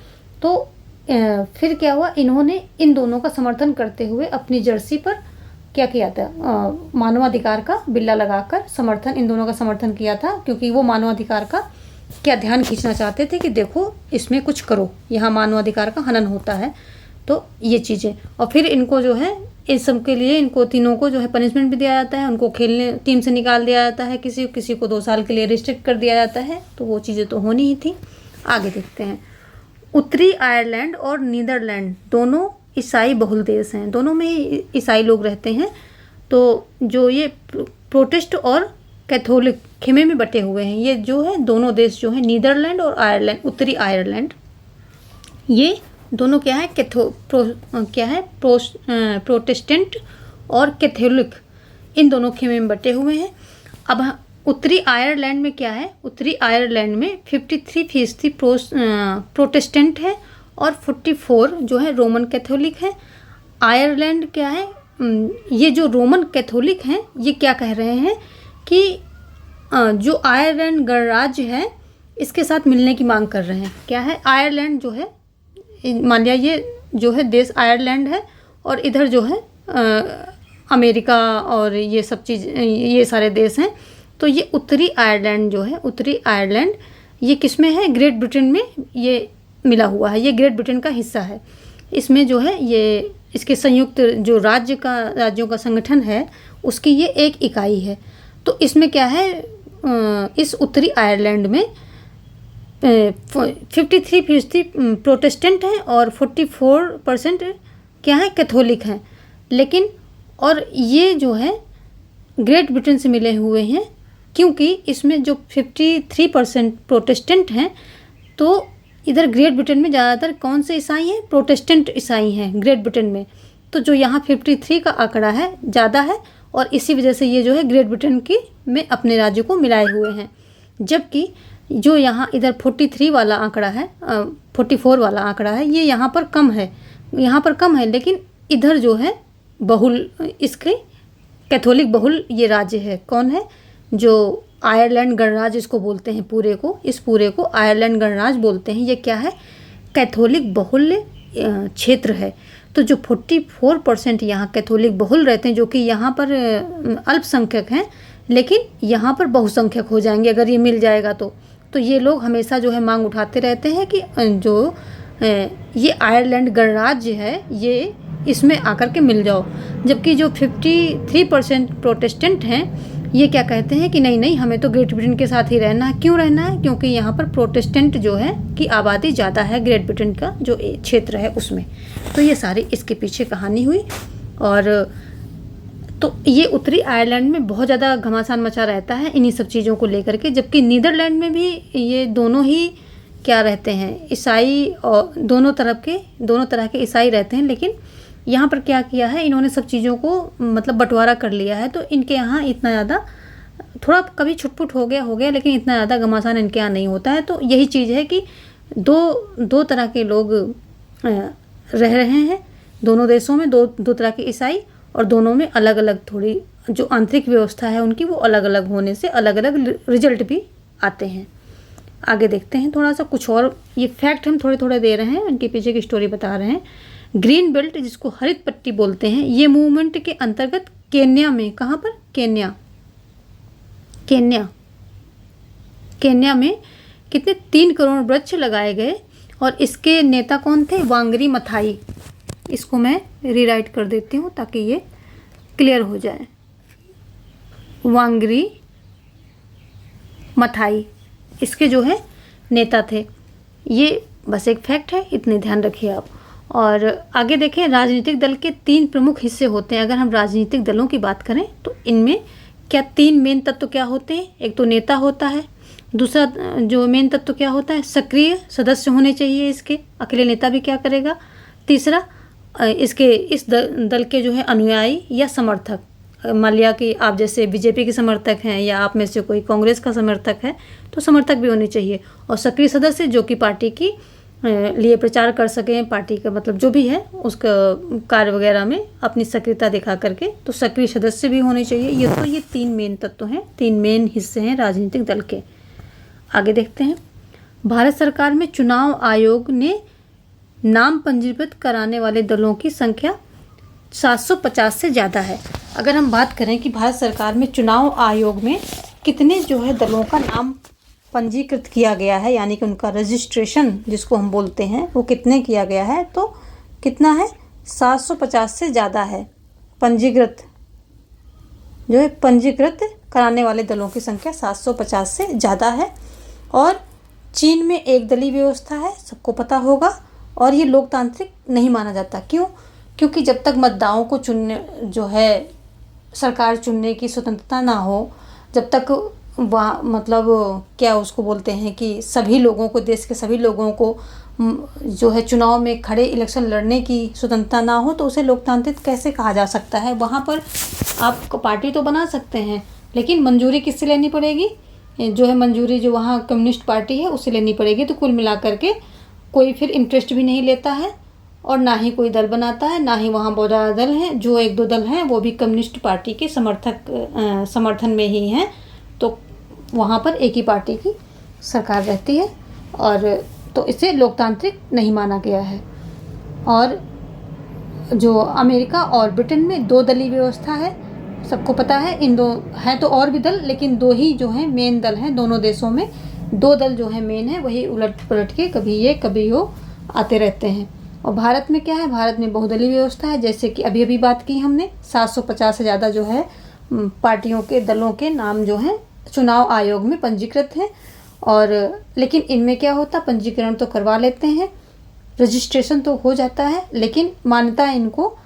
तो फिर क्या हुआ, इन्होंने इन दोनों का समर्थन करते हुए अपनी जर्सी पर क्या किया था, मानवाधिकार का बिल्ला लगाकर समर्थन, इन दोनों का समर्थन किया था, क्योंकि वो मानवाधिकार का क्या ध्यान खींचना चाहते थे कि देखो इसमें कुछ करो, यहाँ मानवाधिकार का हनन होता है। तो ये चीज़ें, और फिर इनको जो है इस सब के लिए इनको तीनों को जो है पनिशमेंट भी दिया जाता है, उनको खेलने टीम से निकाल दिया जाता है, किसी को 2 साल के लिए रिस्ट्रिक्ट कर दिया जाता है। तो वो चीज़ें तो होनी ही थी। आगे देखते हैं, उत्तरी आयरलैंड और नीदरलैंड दोनों ईसाई बहुल देश हैं, दोनों में ईसाई लोग रहते हैं। तो जो ये प्रोटेस्ट और कैथोलिक खेमे में बटे हुए हैं, ये जो है दोनों देश जो है नीदरलैंड और आयरलैंड, उत्तरी आयरलैंड, ये दोनों क्या है, प्रोटेस्टेंट और कैथोलिक, इन दोनों खेमे में बटे हुए हैं। अब उत्तरी आयरलैंड में क्या है, उत्तरी आयरलैंड में 53% प्रोटेस्टेंट है और 44 जो है रोमन कैथोलिक है। आयरलैंड क्या है, ये जो रोमन कैथोलिक हैं ये क्या कह रहे हैं कि जो आयरलैंड गणराज्य है इसके साथ मिलने की मांग कर रहे हैं। क्या है, आयरलैंड जो है, मान लिया ये जो है देश आयरलैंड है और इधर जो है अमेरिका और ये सब चीज़, ये सारे देश हैं। तो ये उत्तरी आयरलैंड जो है, उत्तरी आयरलैंड ये किस में है, ग्रेट ब्रिटेन में ये मिला हुआ है, ये ग्रेट ब्रिटेन का हिस्सा है। इसमें जो है ये इसके संयुक्त जो राज्यों का संगठन है उसकी ये एक इकाई है। तो इसमें क्या है, इस उत्तरी आयरलैंड में 53% प्रोटेस्टेंट हैं और 44% क्या है, कैथोलिक हैं। लेकिन और ये जो है ग्रेट ब्रिटेन से मिले हुए हैं, क्योंकि इसमें जो 53% प्रोटेस्टेंट हैं, तो इधर ग्रेट ब्रिटेन में ज़्यादातर कौन से ईसाई हैं, प्रोटेस्टेंट ईसाई हैं ग्रेट ब्रिटेन में। तो जो यहाँ 53 का आंकड़ा है ज़्यादा है, और इसी वजह से ये जो है ग्रेट ब्रिटेन की में अपने राज्य को मिलाए हुए हैं। जबकि जो यहाँ इधर 43 वाला आंकड़ा है, 44 वाला आंकड़ा है, ये यहाँ पर कम है, लेकिन इधर जो है बहुल, इसके कैथोलिक बहुल ये राज्य है। कौन है, जो आयरलैंड गणराज्य इसको बोलते हैं, इस पूरे को आयरलैंड गणराज्य बोलते हैं। ये क्या है, कैथोलिक बहुल क्षेत्र है। तो जो 44% यहाँ कैथोलिक बहुल रहते हैं, जो कि यहाँ पर अल्पसंख्यक हैं, लेकिन यहाँ पर बहुसंख्यक हो जाएंगे अगर ये मिल जाएगा तो ये लोग हमेशा जो है मांग उठाते रहते हैं कि जो ये आयरलैंड गणराज्य है ये इसमें आकर के मिल जाओ। जबकि जो 53% प्रोटेस्टेंट हैं, ये क्या कहते हैं कि नहीं हमें तो ग्रेट ब्रिटेन के साथ ही रहना है। क्यों रहना है, क्योंकि यहाँ पर प्रोटेस्टेंट जो है की आबादी ज़्यादा है ग्रेट ब्रिटेन का जो क्षेत्र है उसमें। तो ये सारी इसके पीछे कहानी हुई। और तो ये उत्तरी आयरलैंड में बहुत ज़्यादा घमासान मचा रहता है इन्हीं सब चीज़ों को लेकर के। जबकि नीदरलैंड में भी ये दोनों ही क्या रहते हैं, ईसाई, और दोनों तरह के ईसाई रहते हैं। लेकिन यहाँ पर क्या किया है इन्होंने, सब चीज़ों को मतलब बंटवारा कर लिया है। तो इनके यहाँ इतना ज़्यादा, थोड़ा कभी छुटपुट हो गया, लेकिन इतना ज़्यादा घमासान इनके यहाँ नहीं होता है। तो यही चीज़ है कि दो तरह के लोग रह रहे हैं दोनों देशों में, दो तरह के ईसाई, और दोनों में अलग अलग थोड़ी जो आंतरिक व्यवस्था है उनकी वो अलग अलग होने से अलग अलग रिजल्ट भी आते हैं। आगे देखते हैं थोड़ा सा कुछ और, ये फैक्ट हम थोड़े दे रहे हैं, उनके पीछे की स्टोरी बता रहे हैं। ग्रीन बेल्ट, जिसको हरित पट्टी बोलते हैं, ये मूवमेंट के अंतर्गत केन्या में, कहाँ पर, केन्या में कितने 3 करोड़ वृक्ष लगाए गए। और इसके नेता कौन थे, वांगरी मथाई। इसको मैं रीराइट कर देती हूँ ताकि ये क्लियर हो जाए। वांगरी मथाई इसके जो है नेता थे। ये बस एक फैक्ट है, इतने ध्यान रखिए आप। और आगे देखें, राजनीतिक दल के 3 प्रमुख हिस्से होते हैं। अगर हम राजनीतिक दलों की बात करें तो इनमें क्या 3 मेन तत्व क्या होते हैं, एक तो नेता होता है, दूसरा जो मेन तत्व क्या होता है, सक्रिय सदस्य होने चाहिए इसके, अकेले नेता भी क्या करेगा, तीसरा इस दल के जो है अनुयायी या समर्थक, मान लिया कि आप जैसे बीजेपी के समर्थक हैं या आप में से कोई कांग्रेस का समर्थक है तो समर्थक भी होने चाहिए। और सक्रिय सदस्य जो कि पार्टी की लिए प्रचार कर सकें, पार्टी का मतलब जो भी है उसका कार्य वगैरह में अपनी सक्रियता दिखा करके, तो सक्रिय सदस्य भी होने चाहिए। ये 3 मेन तत्व हैं, 3 मेन हिस्से हैं राजनीतिक दल के। आगे देखते हैं, भारत सरकार में चुनाव आयोग ने नाम पंजीकृत कराने वाले दलों की संख्या 750 से ज़्यादा है। अगर हम बात करें कि भारत सरकार में चुनाव आयोग में कितने जो है दलों का नाम पंजीकृत किया गया है, यानी कि उनका रजिस्ट्रेशन जिसको हम बोलते हैं वो कितने किया गया है, तो कितना है, 750 से ज़्यादा है। पंजीकृत कराने वाले दलों की संख्या 750 से ज़्यादा है। और चीन में एक दलीय व्यवस्था है, सबको पता होगा, और ये लोकतांत्रिक नहीं माना जाता। क्यों? क्योंकि जब तक मतदाताओं को चुनने जो है सरकार चुनने की स्वतंत्रता ना हो, जब तक वहाँ मतलब क्या उसको बोलते हैं कि सभी लोगों को, देश के सभी लोगों को जो है चुनाव में खड़े इलेक्शन लड़ने की स्वतंत्रता ना हो, तो उसे लोकतांत्रिक कैसे कहा जा सकता है। वहाँ पर आप पार्टी तो बना सकते हैं, लेकिन मंजूरी किससे लेनी पड़ेगी, जो है मंजूरी जो वहाँ कम्युनिस्ट पार्टी है उससे लेनी पड़ेगी। तो कुल मिलाकर के कोई फिर इंटरेस्ट भी नहीं लेता है, और ना ही कोई दल बनाता है, ना ही वहाँ बहुत ज़्यादा दल हैं। जो 1-2 दल हैं वो भी कम्युनिस्ट पार्टी के समर्थन में ही हैं। तो वहाँ पर एक ही पार्टी की सरकार रहती है, और तो इसे लोकतांत्रिक नहीं माना गया है। और जो अमेरिका और ब्रिटेन में 2 दलीय व्यवस्था है, सबको पता है। इन दो हैं तो और भी दल, लेकिन 2 ही जो हैं मेन दल हैं दोनों देशों में। 2 दल जो है मेन है, वही उलट पलट के कभी ये कभी वो आते रहते हैं। और भारत में क्या है, भारत में बहुदलीय व्यवस्था है। जैसे कि अभी बात की हमने, 750 से ज़्यादा जो है पार्टियों के दलों के नाम जो हैं चुनाव आयोग में पंजीकृत हैं। और लेकिन इनमें क्या होता, पंजीकरण तो करवा लेते हैं, रजिस्ट्रेशन तो हो जाता है, लेकिन मान्यता इनको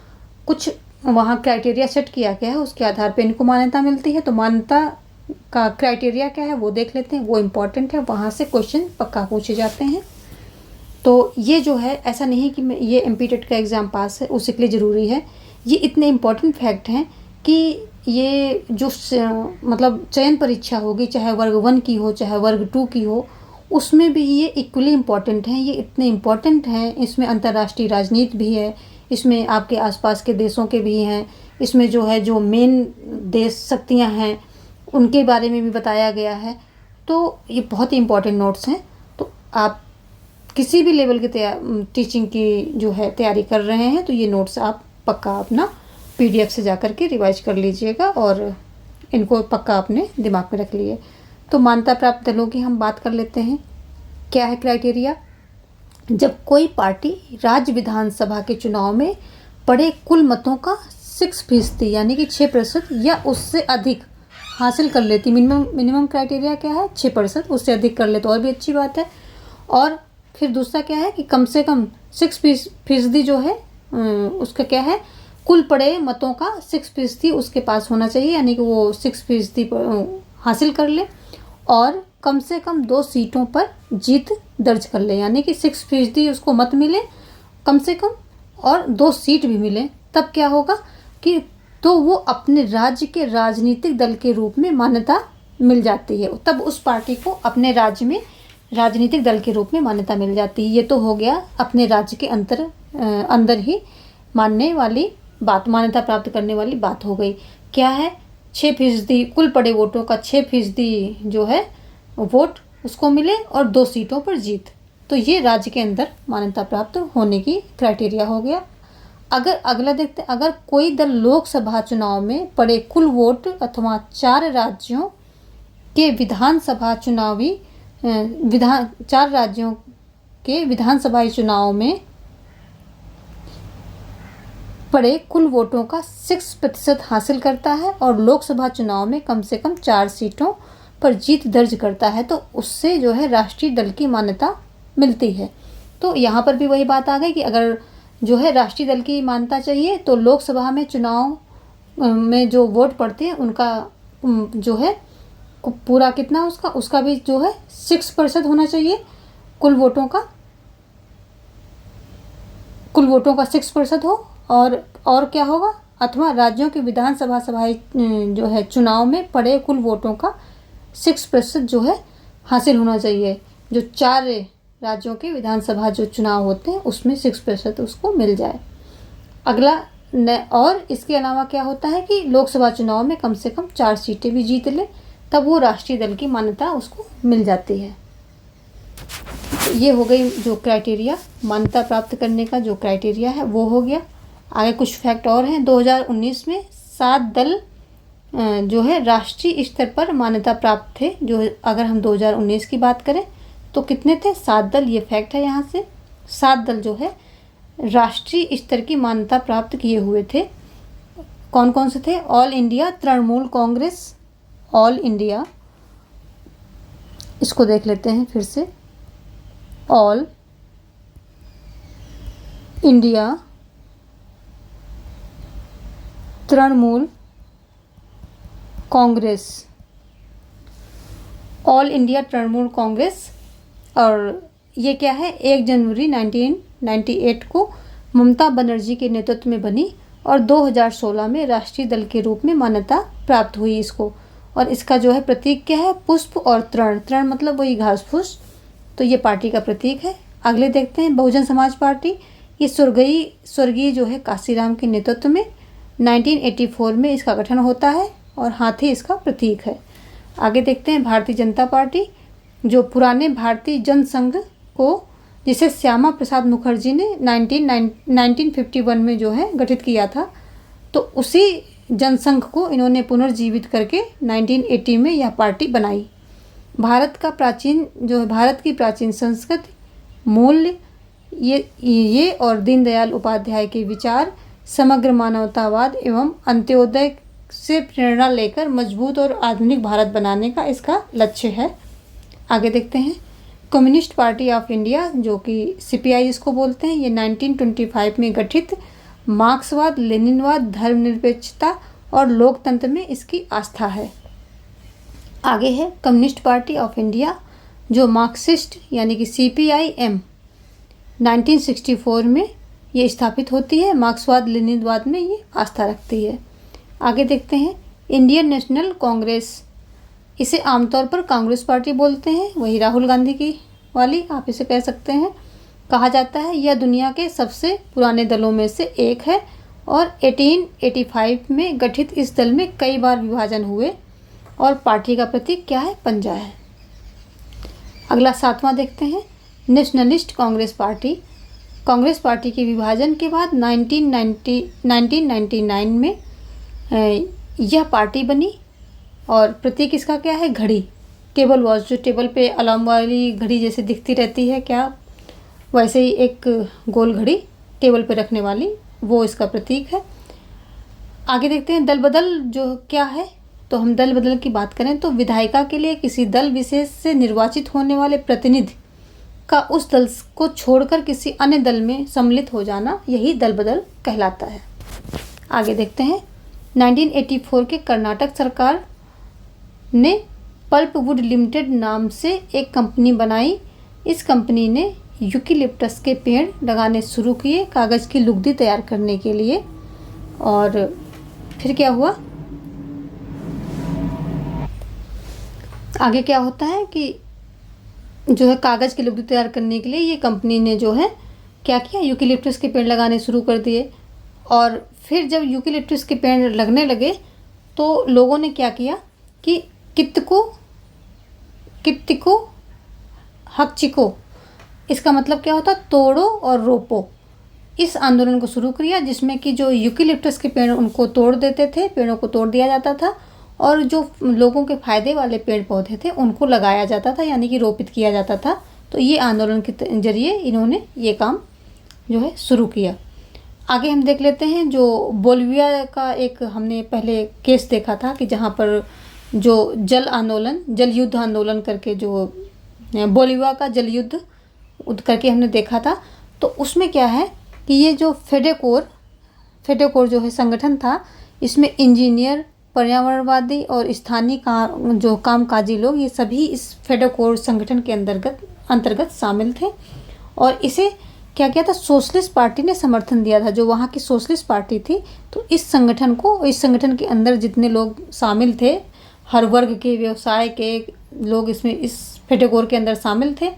कुछ वहाँ क्राइटेरिया सेट किया गया है, उसके आधार पे इनको मान्यता मिलती है। तो मान्यता का क्राइटेरिया क्या है वो देख लेते हैं, वो इम्पॉर्टेंट है, वहाँ से क्वेश्चन पक्का पूछे जाते हैं। तो ये जो है ऐसा नहीं कि मैं ये एमपी टेट का एग्ज़ाम पास है उसी के लिए ज़रूरी है, ये इतने इम्पॉर्टेंट फैक्ट हैं कि ये जो मतलब चयन परीक्षा होगी, चाहे वर्ग 1 की हो चाहे वर्ग 2 की हो, उसमें भी ये इक्वली इम्पॉर्टेंट हैं। ये इतने इम्पॉर्टेंट हैं, इसमें अंतर्राष्ट्रीय राजनीति भी है, इसमें आपके आसपास के देशों के भी हैं, इसमें जो है जो मेन देश शक्तियाँ हैं उनके बारे में भी बताया गया है। तो ये बहुत ही इम्पॉर्टेंट नोट्स हैं। तो आप किसी भी लेवल की टीचिंग की जो है तैयारी कर रहे हैं तो ये नोट्स आप पक्का अपना पीडीएफ से जा कर के रिवाइज कर लीजिएगा और इनको पक्का अपने दिमाग में रख लिए। तो मान्यता प्राप्त दलों की हम बात कर लेते हैं। क्या है क्राइटेरिया? जब कोई पार्टी राज्य विधानसभा के चुनाव में पड़े कुल मतों का 6% यानी कि 6% या उससे अधिक हासिल कर लेती, मिनिमम क्राइटेरिया क्या है 6%, उससे अधिक कर ले तो और भी अच्छी बात है। और फिर दूसरा क्या है कि कम से कम 6% जो है उसका क्या है, कुल पड़े मतों का 6% उसके पास होना चाहिए, यानी कि वो 6% हासिल कर ले और कम से कम 2 सीटों पर जीत दर्ज कर ले, यानी कि 6% उसको मत मिले कम से कम और 2 सीट भी मिले, तब क्या होगा कि तो वो अपने राज्य के राजनीतिक दल के रूप में मान्यता मिल जाती है। तब उस पार्टी को अपने राज्य में राजनीतिक दल के रूप में मान्यता मिल जाती है। ये तो हो गया अपने राज्य के अंदर ही मानने वाली बात, मान्यता प्राप्त करने वाली बात हो गई। क्या है 6% कुल पड़े वोटों का 6% जो है वोट उसको मिले और 2 सीटों पर जीत, तो ये राज्य के अंदर मान्यता प्राप्त होने की क्राइटेरिया हो गया। अगर अगला देखते हैं, अगर कोई दल लोकसभा चुनाव में पड़े कुल वोट अथवा 4 राज्यों के विधानसभा चुनावी 4 राज्यों के विधानसभाई चुनाव में पड़े कुल वोटों का 6% हासिल करता है और लोकसभा चुनाव में कम से कम 4 सीटों पर जीत दर्ज करता है, तो उससे जो है राष्ट्रीय दल की मान्यता मिलती है। तो यहाँ पर भी वही बात आ गई कि अगर जो है राष्ट्रीय दल की मान्यता चाहिए तो लोकसभा में चुनाव में जो वोट पड़ते हैं उनका जो है पूरा कितना उसका भी जो है 6% होना चाहिए, कुल वोटों का 6% हो। और क्या होगा, अथवा राज्यों के विधानसभा सभाएं जो है चुनाव में पड़े कुल वोटों का 6% जो है हासिल होना चाहिए। जो 4 राज्यों के विधानसभा जो चुनाव होते हैं उसमें 6% उसको मिल जाए। अगला और इसके अलावा क्या होता है कि लोकसभा चुनाव में कम से कम 4 सीटें भी जीत ले, तब वो राष्ट्रीय दल की मान्यता उसको मिल जाती है। तो ये हो गई जो क्राइटेरिया, मान्यता प्राप्त करने का जो क्राइटेरिया है वो हो गया। आगे कुछ फैक्ट और हैं। 2019 में 7 दल जो है राष्ट्रीय स्तर पर मान्यता प्राप्त थे। जो अगर हम 2019 की बात करें तो कितने थे, 7 दल। ये फैक्ट है यहाँ से, 7 दल जो है राष्ट्रीय स्तर की मान्यता प्राप्त किए हुए थे। कौन कौन से थे? All India Trinamool Congress, all India, इसको देख लेते हैं फिर से, all India Trinamool Congress, all India Trinamool Congress. और ये क्या है, 1 जनवरी 1998 को ममता बनर्जी के नेतृत्व में बनी और 2016 में राष्ट्रीय दल के रूप में मान्यता प्राप्त हुई इसको। और इसका जो है प्रतीक क्या है, पुष्प और तृण मतलब वही घास फूस, तो ये पार्टी का प्रतीक है। अगले देखते हैं बहुजन समाज पार्टी। ये स्वर्गीय जो है काशीराम के नेतृत्व में 1984 में इसका गठन होता है और हाथी इसका प्रतीक है। आगे देखते हैं भारतीय जनता पार्टी, जो पुराने भारतीय जनसंघ को, जिसे श्यामा प्रसाद मुखर्जी ने 1951 में जो है गठित किया था, तो उसी जनसंघ को इन्होंने पुनर्जीवित करके 1980 में यह पार्टी बनाई। भारत की प्राचीन संस्कृति, मूल्य ये और दीनदयाल उपाध्याय के विचार, समग्र मानवतावाद एवं अंत्योदय से प्रेरणा लेकर मजबूत और आधुनिक भारत बनाने का इसका लक्ष्य है। आगे देखते हैं कम्युनिस्ट पार्टी ऑफ इंडिया, जो कि सीपीआई इसको बोलते हैं, ये 1925 में गठित मार्क्सवाद, लेनिनवाद, धर्मनिरपेक्षता और लोकतंत्र में इसकी आस्था है। आगे है कम्युनिस्ट पार्टी ऑफ इंडिया, जो मार्क्सिस्ट यानी कि सीपीआई-एम 1964 में ये स्थापित होती है। मार्क्सवाद लेनिनवाद में ये आस्था रखती है। आगे देखते हैं इंडियन नेशनल कांग्रेस, इसे आमतौर पर कांग्रेस पार्टी बोलते हैं, वही राहुल गांधी की वाली आप इसे कह सकते हैं। कहा जाता है यह दुनिया के सबसे पुराने दलों में से एक है और 1885 में गठित इस दल में कई बार विभाजन हुए और पार्टी का प्रतीक क्या है? पंजा है। अगला 7वां देखते हैं nationalist Congress party. Congress party के विभाजन के बाद 1999 में यह पार्टी बनी और प्रतीक इसका क्या है? घड़ी, टेबल वॉच, जो टेबल पे अलार्म वाली घड़ी जैसे दिखती रहती है, क्या वैसे ही एक गोल घड़ी टेबल पे रखने वाली, वो इसका प्रतीक है। आगे देखते हैं दल बदल जो क्या है। तो हम दल बदल की बात करें तो विधायिका के लिए किसी दल विशेष से निर्वाचित होने वाले प्रतिनिधि का उस दल को छोड़कर किसी अन्य दल में सम्मिलित हो जाना, यही दल बदल कहलाता है। आगे देखते हैं 1984 के कर्नाटक सरकार ने पल्पवुड लिमिटेड नाम से एक कंपनी बनाई। इस कंपनी ने यूकेलिप्टस के पेड़ लगाने शुरू किए कागज़ की लुगदी तैयार करने के लिए। और फिर क्या हुआ, आगे क्या होता है कि जो है कागज़ की लुगदी तैयार करने के लिए ये कंपनी ने जो है क्या किया, यूकेलिप्टस के पेड़ लगाने शुरू कर दिए। और फिर जब यूकेलिप्टस के पेड़ लगने लगे तो लोगों ने क्या किया कि कित्तिको हकचिको, इसका मतलब क्या होता, तोड़ो और रोपो, इस आंदोलन को शुरू किया, जिसमें कि जो यूकेलिप्टस के पेड़ उनको तोड़ देते थे, पेड़ों को तोड़ दिया जाता था और जो लोगों के फायदे वाले पेड़ पौधे थे उनको लगाया जाता था, यानी कि रोपित किया जाता था। तो ये आंदोलन के जरिए इन्होंने ये काम जो है शुरू किया। आगे हम देख लेते हैं जो बोलिविया का एक हमने पहले केस देखा था कि जहाँ पर जो जल युद्ध आंदोलन करके जो बोलिविया का जल युद्ध करके हमने देखा था। तो उसमें क्या है कि ये जो फेडेकोर जो है संगठन था, इसमें इंजीनियर, पर्यावरणवादी और स्थानीय जो कामकाजी लोग, ये सभी इस फेडेकोर संगठन के अंतर्गत शामिल थे। और इसे क्या किया था, सोशलिस्ट पार्टी ने समर्थन दिया था, जो वहाँ की सोशलिस्ट पार्टी थी। तो इस संगठन के अंदर जितने लोग शामिल थे, हर वर्ग के, व्यवसाय के लोग इसमें इस फेडेकोर के अंदर शामिल थे।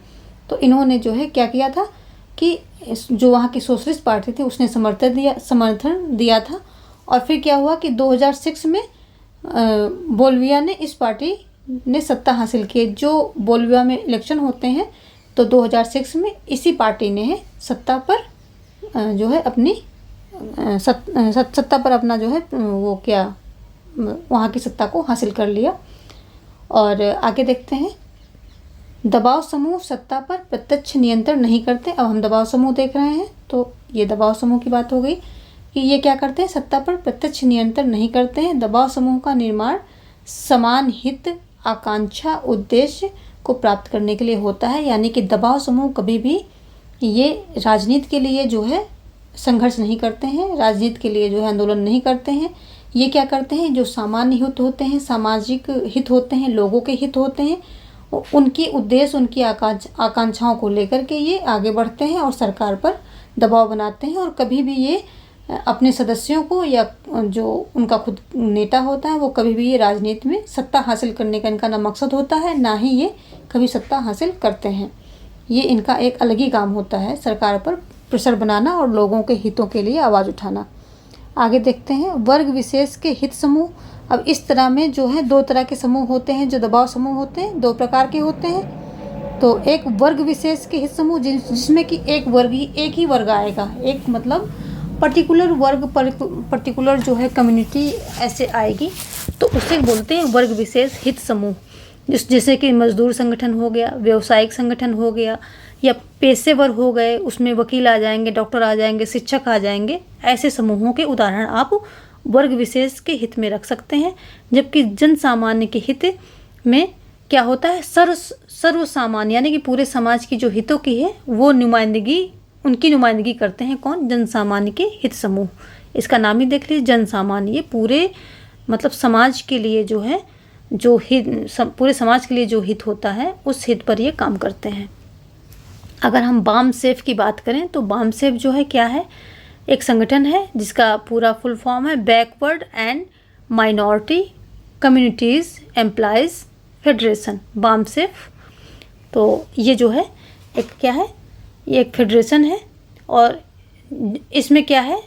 तो इन्होंने जो है क्या किया था कि जो वहाँ की सोशलिस्ट पार्टी थी उसने समर्थन दिया था। और फिर क्या हुआ कि 2006 में बोलिविया ने इस पार्टी ने सत्ता हासिल की। जो बोलिविया में इलेक्शन होते हैं तो 2006 में इसी पार्टी ने सत्ता पर जो है अपनी सत्ता पर अपना जो है वो क्या वहाँ की सत्ता को हासिल कर लिया। और आगे देखते हैं दबाव समूह सत्ता पर प्रत्यक्ष नियंत्रण नहीं करते। अब हम दबाव समूह देख रहे हैं, तो ये दबाव समूह की बात हो गई कि ये क्या करते हैं, सत्ता पर प्रत्यक्ष नियंत्रण नहीं करते हैं। दबाव समूह का निर्माण समान हित, आकांक्षा, उद्देश्य को प्राप्त करने के लिए होता है। यानी कि दबाव समूह कभी भी ये राजनीति के लिए जो है संघर्ष नहीं करते हैं, राजनीति के लिए जो है आंदोलन नहीं करते हैं। ये क्या करते हैं, जो सामान्य हित होते हैं, सामाजिक हित होते हैं, लोगों के हित होते हैं, उनकी उद्देश्य, उनकी आकांक्षाओं को लेकर के ये आगे बढ़ते हैं और सरकार पर दबाव बनाते हैं। और कभी भी ये अपने सदस्यों को या जो उनका खुद नेता होता है वो कभी भी ये राजनीति में सत्ता हासिल करने का इनका ना मकसद होता है, ना ही ये कभी सत्ता हासिल करते हैं। ये इनका एक अलग ही काम होता है, सरकार पर प्रेशर बनाना और लोगों के हितों के लिए आवाज़ उठाना। आगे देखते हैं वर्ग विशेष के हित समूह। अब इस तरह में जो है दो तरह के समूह होते हैं, जो दबाव समूह होते हैं, दो प्रकार के होते हैं। तो एक वर्ग विशेष के हित समूह जिसमें कि एक ही वर्ग आएगा, एक मतलब पर्टिकुलर वर्ग, पर्टिकुलर जो है कम्युनिटी ऐसे आएगी, तो उसे बोलते हैं वर्ग विशेष हित समूह। जैसे कि मजदूर संगठन हो गया, व्यवसायिक संगठन हो गया, या पेशेवर हो गए, उसमें वकील आ जाएंगे, डॉक्टर आ जाएंगे, शिक्षक आ जाएंगे। ऐसे समूहों के उदाहरण आप वर्ग विशेष के हित में रख सकते हैं। जबकि जन सामान्य के हित में क्या होता है, सर्व सामान्य यानी कि पूरे समाज की जो हितों की है वो उनकी नुमाइंदगी करते हैं। कौन? जन सामान्य के हित समूह। इसका नाम ही देख लीजिए, जन सामान्य। ये पूरे मतलब समाज के लिए जो है, जो हित पूरे समाज के लिए जो हित होता है उस हित पर ये काम करते हैं। अगर हम बामसेफ की बात करें तो बामसेफ जो है क्या है, एक संगठन है जिसका पूरा फुल फॉर्म है backward and minority communities employees federation, BAMCEF. तो ये जो है एक क्या है, ये एक फेडरेशन है और इसमें क्या है,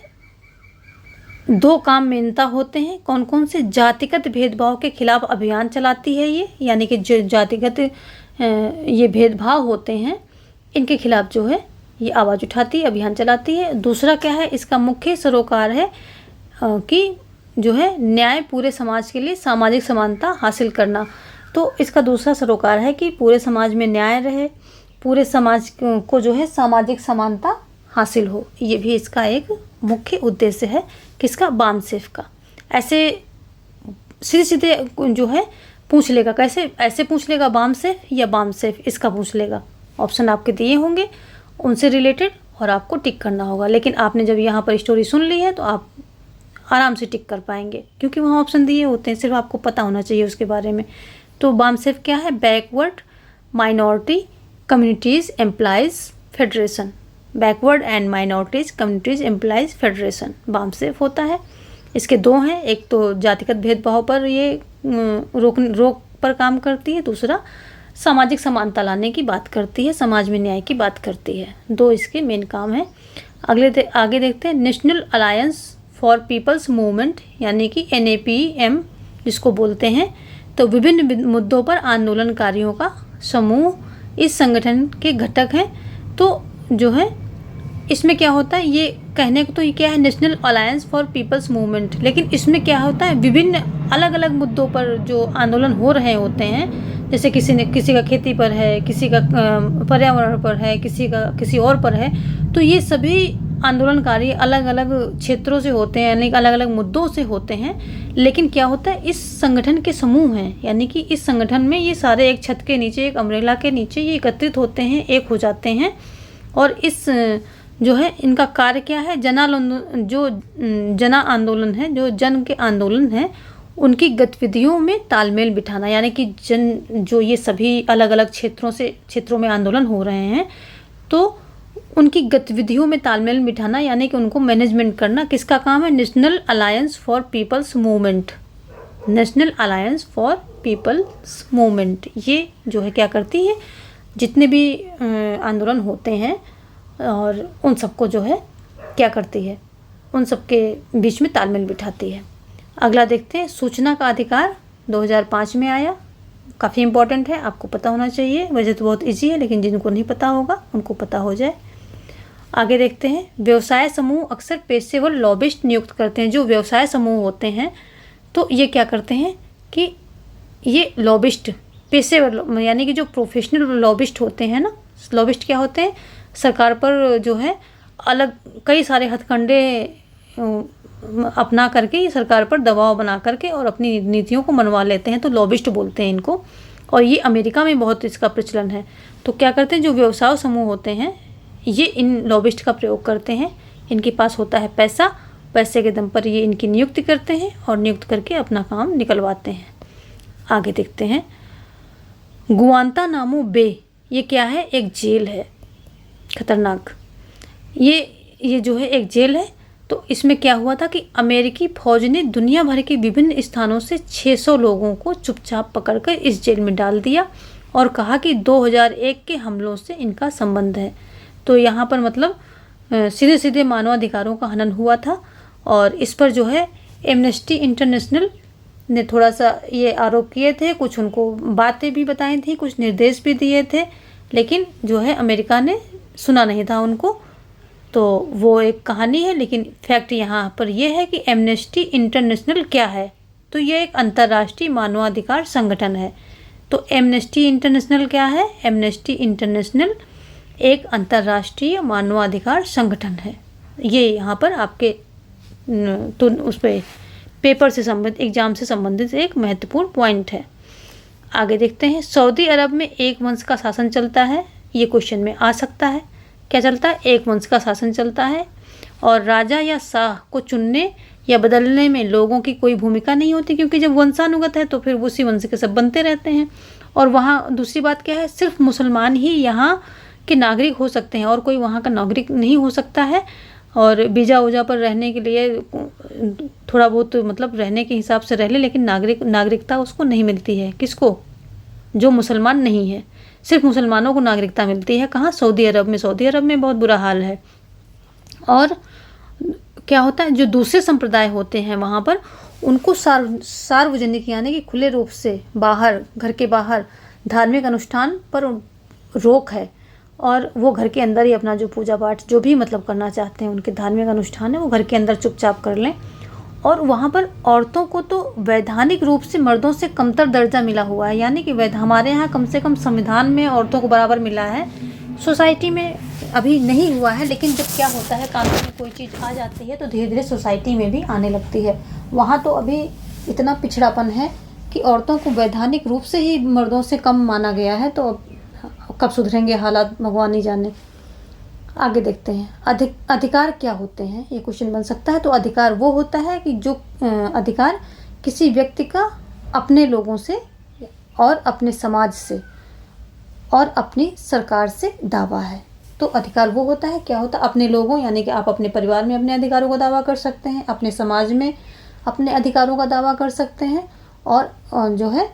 दो काम मेनता होते हैं। कौन कौन से? जातिगत भेदभाव के खिलाफ अभियान चलाती है ये, यानी कि जो जातिगत ये भेदभाव होते हैं इनके खिलाफ जो है ये आवाज़ उठाती है, अभियान चलाती है। दूसरा क्या है, इसका मुख्य सरोकार है कि जो है न्याय, पूरे समाज के लिए सामाजिक समानता हासिल करना। तो इसका दूसरा सरोकार है कि पूरे समाज में न्याय रहे, पूरे समाज को जो है सामाजिक समानता हासिल हो। ये भी इसका एक मुख्य उद्देश्य है, किसका? बामसेफ का। ऐसे सीधे सीधे जो है पूछ लेगा, कैसे? ऐसे पूछ लेगा बामसेफ या बामसेफ, इसका पूछ लेगा। ऑप्शन आपके दिए होंगे उनसे रिलेटेड और आपको टिक करना होगा। लेकिन आपने जब यहाँ पर स्टोरी सुन ली है तो आप आराम से टिक कर पाएंगे, क्योंकि वहाँ ऑप्शन दिए होते हैं, सिर्फ आपको पता होना चाहिए उसके बारे में। तो बामसेफ क्या है? Backward minority communities employees federation, backward and minorities communities employees federation BAMCEF होता है। इसके दो हैं, एक तो जातिगत भेदभाव पर ये रोक पर काम करती है, दूसरा सामाजिक समानता लाने की बात करती है, समाज में न्याय की बात करती है। दो इसके मेन काम हैं। आगे देखते हैं national alliance for people's movement, यानी कि NAPM जिसको बोलते हैं। तो विभिन्न मुद्दों पर आंदोलनकारियों का समूह इस संगठन के घटक हैं। तो जो है इसमें क्या होता है, ये कहने को तो ये क्या है, national alliance for people's movement, लेकिन इसमें क्या होता है, विभिन्न अलग अलग मुद्दों पर जो आंदोलन हो रहे होते हैं, जैसे किसी का खेती पर है, किसी का पर्यावरण पर है, किसी का किसी और पर है। तो ये सभी आंदोलनकारी अलग अलग क्षेत्रों से होते हैं, यानी अलग अलग मुद्दों से होते हैं। लेकिन क्या होता है, इस संगठन के समूह हैं, यानी कि इस संगठन में ये सारे एक छत के नीचे, एक अम्ब्रेला के नीचे ये एकत्रित होते हैं, एक हो जाते हैं। और इस जो है इनका कार्य क्या है, जो जना आंदोलन है, जो जन के आंदोलन है उनकी गतिविधियों में तालमेल बिठाना, यानी कि जो ये सभी अलग अलग क्षेत्रों में आंदोलन हो रहे हैं, तो उनकी गतिविधियों में तालमेल बिठाना, यानी कि उनको मैनेजमेंट करना, किसका काम है? National alliance for people's movement, national alliance for people's movement ये जो है क्या करती है, जितने भी आंदोलन होते हैं और उन सबको जो है क्या करती है, उन सबके बीच में तालमेल बिठाती है। अगला देखते हैं, सूचना का अधिकार 2005 में आया, काफ़ी इंपॉर्टेंट है, आपको पता होना चाहिए। वैसे तो बहुत इजी है, लेकिन जिनको नहीं पता होगा उनको पता हो जाए। आगे देखते हैं, व्यवसाय समूह अक्सर पेशेवर लॉबिस्ट नियुक्त करते हैं। जो व्यवसाय समूह होते हैं तो ये क्या करते हैं कि ये लॉबिस्ट, पेशेवर यानी कि जो प्रोफेशनल लॉबिस्ट होते हैं ना, लॉबिस्ट क्या होते हैं, सरकार पर जो है अलग कई सारे हथकंडे अपना करके सरकार पर दबाव बना करके और अपनी नीतियों को मनवा लेते हैं, तो लॉबिस्ट बोलते हैं इनको। और ये अमेरिका में बहुत इसका प्रचलन है। तो क्या करते हैं, जो व्यवसाय समूह होते हैं ये इन लॉबिस्ट का प्रयोग करते हैं। इनके पास होता है पैसा, पैसे के दम पर ये इनकी नियुक्ति करते हैं और नियुक्त करके अपना काम निकलवाते हैं। आगे देखते हैं, गुआंतानामो बे, ये क्या है, एक जेल है, खतरनाक। ये जो है एक जेल है। तो इसमें क्या हुआ था कि अमेरिकी फौज ने दुनिया भर के विभिन्न स्थानों से 600 लोगों को चुपचाप पकड़कर इस जेल में डाल दिया और कहा कि 2001 के हमलों से इनका संबंध है। तो यहाँ पर मतलब सीधे सीधे मानवाधिकारों का हनन हुआ था। और इस पर जो है एमनेस्टी इंटरनेशनल ने थोड़ा सा ये आरोप किए थे, कुछ उनको बातें भी बताई थी, कुछ निर्देश भी दिए थे, लेकिन जो है अमेरिका ने सुना नहीं था उनको। तो वो एक कहानी है, लेकिन फैक्ट यहाँ पर यह है कि एमनेस्टी इंटरनेशनल क्या है, तो ये एक अंतर्राष्ट्रीय मानवाधिकार संगठन है। तो एमनेस्टी इंटरनेशनल क्या है, एमनेस्टी इंटरनेशनल एक अंतर्राष्ट्रीय मानवाधिकार संगठन है। ये यहाँ पर आपके तो उस पर पेपर से संबंधित, एग्जाम से संबंधित एक महत्वपूर्ण पॉइंट है। आगे देखते हैं, सऊदी अरब में एक वंश का शासन चलता है। ये क्वेश्चन में आ सकता है। क्या चलता है? एक वंश का शासन चलता है और राजा या शाह को चुनने या बदलने में लोगों की कोई भूमिका नहीं होती, क्योंकि जब वंशानुगत है तो फिर उसी वंश के सब बनते रहते हैं। और वहाँ दूसरी बात क्या है, सिर्फ मुसलमान ही यहाँ के नागरिक हो सकते हैं और कोई वहाँ का नागरिक नहीं हो सकता है। और वीज़ा वूजा पर रहने के लिए थोड़ा बहुत मतलब रहने के हिसाब से रह ले, लेकिन नागरिकता उसको नहीं मिलती है। किसको? जो मुसलमान नहीं है। सिर्फ मुसलमानों को नागरिकता मिलती है। कहाँ? सऊदी अरब में। सऊदी अरब में बहुत बुरा हाल है। और क्या होता है, जो दूसरे संप्रदाय होते हैं वहाँ पर उनको सार्वजनिक यानी कि खुले रूप से बाहर, घर के बाहर धार्मिक अनुष्ठान पर रोक है और वो घर के अंदर ही अपना जो पूजा पाठ जो भी मतलब करना चाहते हैं, उनके धार्मिक अनुष्ठान है वो घर के अंदर चुपचाप कर लें। और वहाँ पर औरतों को तो वैधानिक रूप से मर्दों से कमतर दर्जा मिला हुआ है, यानी कि हमारे यहाँ कम से कम संविधान में औरतों को बराबर मिला है। सोसाइटी में अभी नहीं हुआ है, लेकिन जब क्या होता है कानून में कोई चीज़ आ जाती है तो धीरे धीरे सोसाइटी में भी आने लगती है। वहाँ तो अभी इतना पिछड़ापन है कि औरतों को वैधानिक रूप से ही मर्दों से कम माना गया है। तो कब सुधरेंगे हालात भगवान ही जाने। आगे देखते हैं, अधिकार क्या होते हैं, ये क्वेश्चन बन सकता है। तो अधिकार वो होता है कि जो अधिकार किसी व्यक्ति का अपने लोगों से और अपने समाज से और अपनी सरकार से दावा है। तो अधिकार वो होता है, क्या होता है, अपने लोगों यानी कि आप अपने परिवार में अपने अधिकारों का दावा कर सकते हैं, अपने समाज में अपने अधिकारों का दावा कर सकते हैं और जो है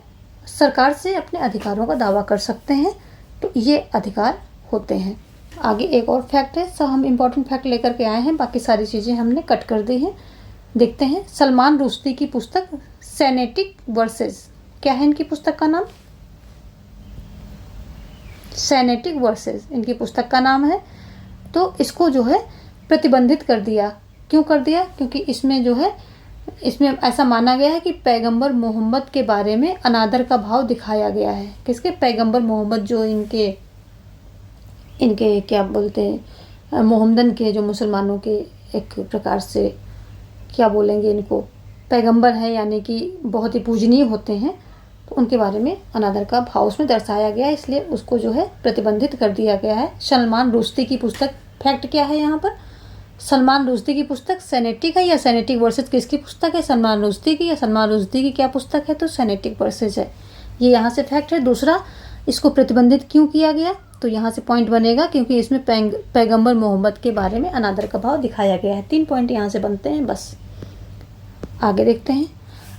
सरकार से अपने अधिकारों का दावा कर सकते हैं। तो ये अधिकार होते हैं। आगे एक और फैक्ट है, सब हम इम्पोर्टेंट फैक्ट लेकर के आए हैं, बाकी सारी चीज़ें हमने कट कर दी हैं। देखते हैं, सलमान रुश्दी की पुस्तक सेनेटिक वर्सेस, क्या है इनकी पुस्तक का नाम? सेनेटिक वर्सेस इनकी पुस्तक का नाम है। तो इसको जो है प्रतिबंधित कर दिया। क्यों कर दिया? क्योंकि इसमें जो है इसमें ऐसा माना गया है कि पैगंबर मोहम्मद के बारे में अनादर का भाव दिखाया गया है। किसके? पैगंबर मोहम्मद, जो इनके क्या बोलते हैं, मोहम्मदन के, जो मुसलमानों के एक प्रकार से क्या बोलेंगे इनको, पैगंबर है यानी कि बहुत ही पूजनीय होते हैं। तो उनके बारे में अनादर का भाव उसमें दर्शाया गया है, इसलिए उसको जो है प्रतिबंधित कर दिया गया है। सलमान रुश्दी की पुस्तक, फैक्ट क्या है यहाँ पर, सलमान रुश्दी की पुस्तक सेनेटिक है या सेनेटिक वर्सेस किसकी पुस्तक है? सलमान रुश्दी की। या सलमान रुश्दी की क्या पुस्तक है? तो सेनेटिक वर्सेस है। ये यहाँ से फैक्ट है। दूसरा, इसको प्रतिबंधित क्यों किया गया? तो यहाँ से पॉइंट बनेगा क्योंकि इसमें पैगंबर मोहम्मद के बारे में अनादर का भाव दिखाया गया है। 3 पॉइंट यहाँ से बनते हैं बस। आगे देखते हैं,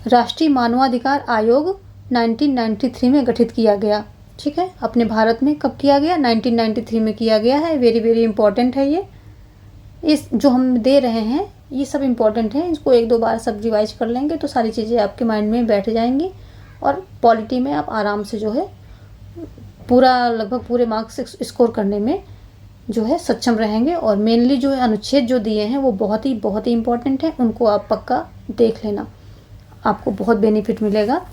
राष्ट्रीय मानवाधिकार आयोग 1993 में गठित किया गया। ठीक है, अपने भारत में कब किया गया? 1993 में किया गया है। वेरी वेरी इंपॉर्टेंट है ये। इस जो हम दे रहे हैं ये सब इम्पॉर्टेंट है, इसको 1-2 बार सब रिवाइज कर लेंगे तो सारी चीज़ें आपके माइंड में बैठ जाएंगी और पॉलिटी में आप आराम से जो है पूरा लगभग पूरे मार्क्स स्कोर करने में जो है सक्षम रहेंगे। और मेनली जो है अनुच्छेद जो दिए हैं वो बहुत ही इंपॉर्टेंट है, उनको आप पक्का देख लेना, आपको बहुत बेनिफिट मिलेगा।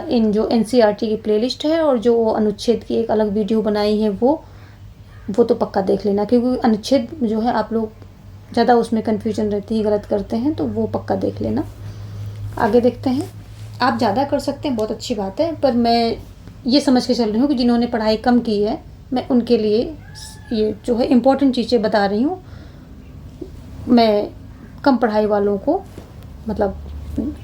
इन जो NCERT की प्लेलिस्ट है और जो अनुच्छेद की एक अलग वीडियो बनाई है वो तो पक्का देख लेना, क्योंकि अनुच्छेद जो है आप लोग ज़्यादा उसमें कन्फ्यूजन रहती है, गलत करते हैं, तो वो पक्का देख लेना। आगे देखते हैं, आप ज़्यादा कर सकते हैं, बहुत अच्छी बात है, पर मैं ये समझ के चल रही हूँ कि जिन्होंने पढ़ाई कम की है मैं उनके लिए ये जो है इम्पोर्टेंट चीज़ें बता रही हूँ। मैं कम पढ़ाई वालों को मतलब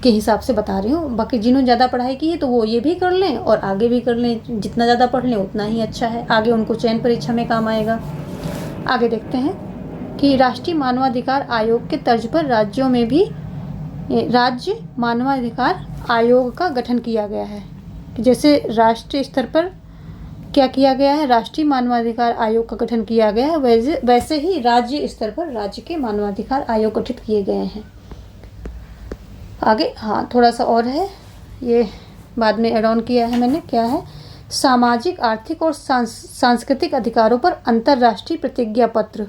के हिसाब से बता रही हूँ। बाकी जिन्होंने ज़्यादा पढ़ाई की है तो वो ये भी कर लें और आगे भी कर लें, जितना ज़्यादा पढ़ लें उतना ही अच्छा है, आगे उनको चयन परीक्षा में काम आएगा। आगे देखते हैं कि राष्ट्रीय मानवाधिकार आयोग के तर्ज पर राज्यों में भी राज्य मानवाधिकार आयोग का गठन किया गया है। जैसे राष्ट्रीय स्तर पर क्या किया गया है, राष्ट्रीय मानवाधिकार आयोग का गठन किया गया है, वैसे ही राज्य स्तर पर राज्य के मानवाधिकार आयोग गठित किए गए हैं। आगे हाँ थोड़ा सा और है, ये बाद में एड ऑन किया है मैंने, क्या है, सामाजिक आर्थिक और सांस्कृतिक अधिकारों पर अंतर्राष्ट्रीय प्रतिज्ञा पत्र।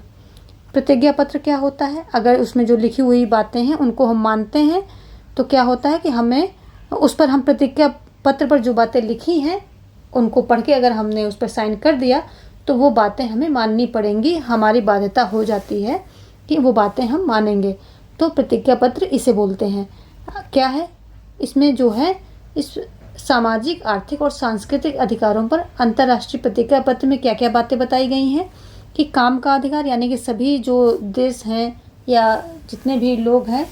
प्रतिज्ञा पत्र क्या होता है? अगर उसमें जो लिखी हुई बातें हैं उनको हम मानते हैं तो क्या होता है कि हमें उस पर, हम प्रतिज्ञा पत्र पर जो बातें लिखी हैं उनको पढ़ के अगर हमने उस पर साइन कर दिया तो वो बातें हमें माननी पड़ेंगी, हमारी बाध्यता हो जाती है कि वो बातें हम मानेंगे। तो प्रतिज्ञा पत्र इसे बोलते हैं। क्या है इसमें जो है, इस सामाजिक, आर्थिक और सांस्कृतिक अधिकारों पर अंतर्राष्ट्रीय प्रतिज्ञा पत्र में क्या क्या बातें बताई गई हैं कि काम का अधिकार, यानी कि सभी जो देश हैं या जितने भी लोग हैं,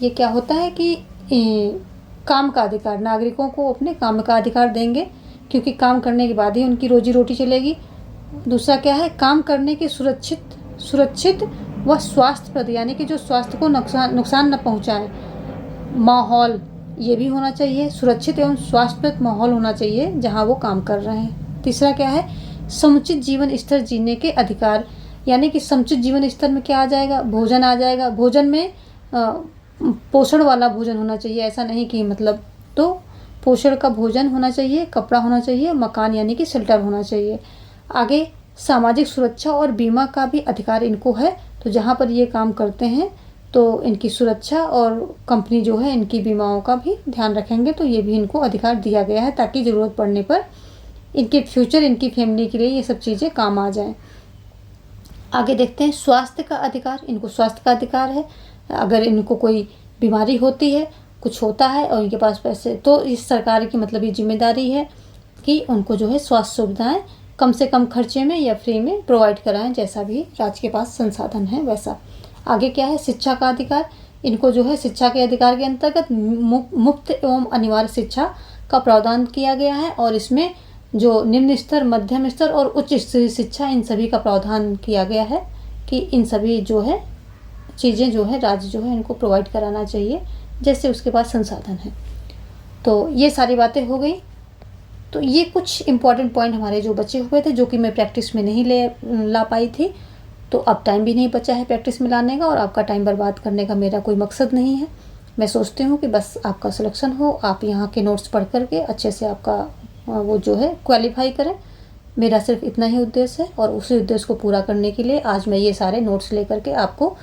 ये क्या होता है कि काम का अधिकार, नागरिकों को अपने काम का अधिकार देंगे, क्योंकि काम करने के बाद ही उनकी रोजी रोटी चलेगी। दूसरा क्या है, काम करने के सुरक्षित व स्वास्थ्यप्रद, यानी कि जो स्वास्थ्य को नुकसान न पहुंचाए माहौल, ये भी होना चाहिए। सुरक्षित एवं स्वास्थ्यप्रद माहौल होना चाहिए जहां वो काम कर रहे हैं। तीसरा क्या है, समुचित जीवन स्तर जीने के अधिकार, यानी कि समुचित जीवन स्तर में क्या आ जाएगा, भोजन आ जाएगा। भोजन में पोषण वाला भोजन होना चाहिए, ऐसा नहीं कि मतलब, तो पोषण का भोजन होना चाहिए, कपड़ा होना चाहिए, मकान यानी कि शेल्टर होना चाहिए। आगे सामाजिक सुरक्षा और बीमा का भी अधिकार इनको है, तो जहाँ पर ये काम करते हैं तो इनकी सुरक्षा और कंपनी जो है इनकी बीमाओं का भी ध्यान रखेंगे, तो ये भी इनको अधिकार दिया गया है ताकि ज़रूरत पड़ने पर इनके फ्यूचर, इनकी फैमिली के लिए ये सब चीज़ें काम आ जाएं। आगे देखते हैं स्वास्थ्य का अधिकार। इनको स्वास्थ्य का अधिकार है, अगर इनको कोई बीमारी होती है, कुछ होता है और इनके पास पैसे, तो इस सरकार की मतलब ये जिम्मेदारी है कि उनको जो है स्वास्थ्य सुविधाएं कम से कम खर्चे में या फ्री में प्रोवाइड कराएं, जैसा भी राज्य के पास संसाधन है वैसा। आगे क्या है, शिक्षा का अधिकार। इनको जो है शिक्षा के अधिकार के अंतर्गत मुफ्त एवं अनिवार्य शिक्षा का प्रावधान किया गया है, और इसमें जो निम्न स्तर, मध्यम स्तर और उच्च स्तरीय शिक्षा, इन सभी का प्रावधान किया गया है कि इन सभी जो है चीज़ें जो है राज्य जो है इनको प्रोवाइड कराना चाहिए, जैसे उसके पास संसाधन है। तो ये सारी बातें हो गई। तो ये कुछ इम्पॉर्टेंट पॉइंट हमारे जो बचे हुए थे, जो कि मैं प्रैक्टिस में नहीं ला पाई थी, तो अब टाइम भी नहीं बचा है प्रैक्टिस में लाने का, और आपका टाइम बर्बाद करने का मेरा कोई मकसद नहीं है। मैं सोचती हूँ कि बस आपका सिलेक्शन हो, आप यहाँ के नोट्स पढ़ करके अच्छे से आपका वो जो है क्वालिफाई करें। मेरा सिर्फ इतना ही उद्देश्य है, और उसी उद्देश्य को पूरा करने के लिए आज मैं ये सारे नोट्स लेकर के आपको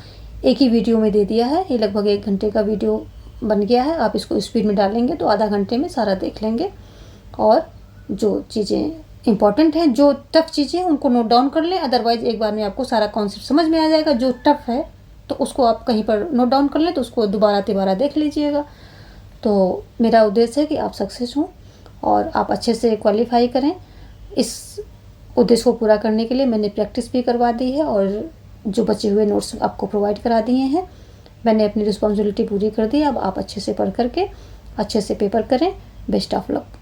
एक ही वीडियो में दे दिया है। ये लगभग 1 घंटे का वीडियो बन गया है। आप इसको स्पीड में डालेंगे तो आधा घंटे में सारा देख लेंगे, और जो चीज़ें इंपॉर्टेंट हैं, जो टफ चीज़ें हैं उनको नोट डाउन कर लें, अदरवाइज एक बार में आपको सारा कॉन्सेप्ट समझ में आ जाएगा। जो टफ है तो उसको आप कहीं पर नोट डाउन कर लें, तो उसको दोबारा तिबारा देख लीजिएगा। तो मेरा उद्देश्य है कि आप सक्सेस हों और आप अच्छे से क्वालिफाई करें। इस उद्देश्य को पूरा करने के लिए मैंने प्रैक्टिस भी करवा दी है, और जो बचे हुए नोट्स आपको प्रोवाइड करा दिए हैं। मैंने अपनी रिस्पॉन्सिबिलिटी पूरी कर दी। अब आप अच्छे से पढ़ करके अच्छे से पेपर करें। Best of luck.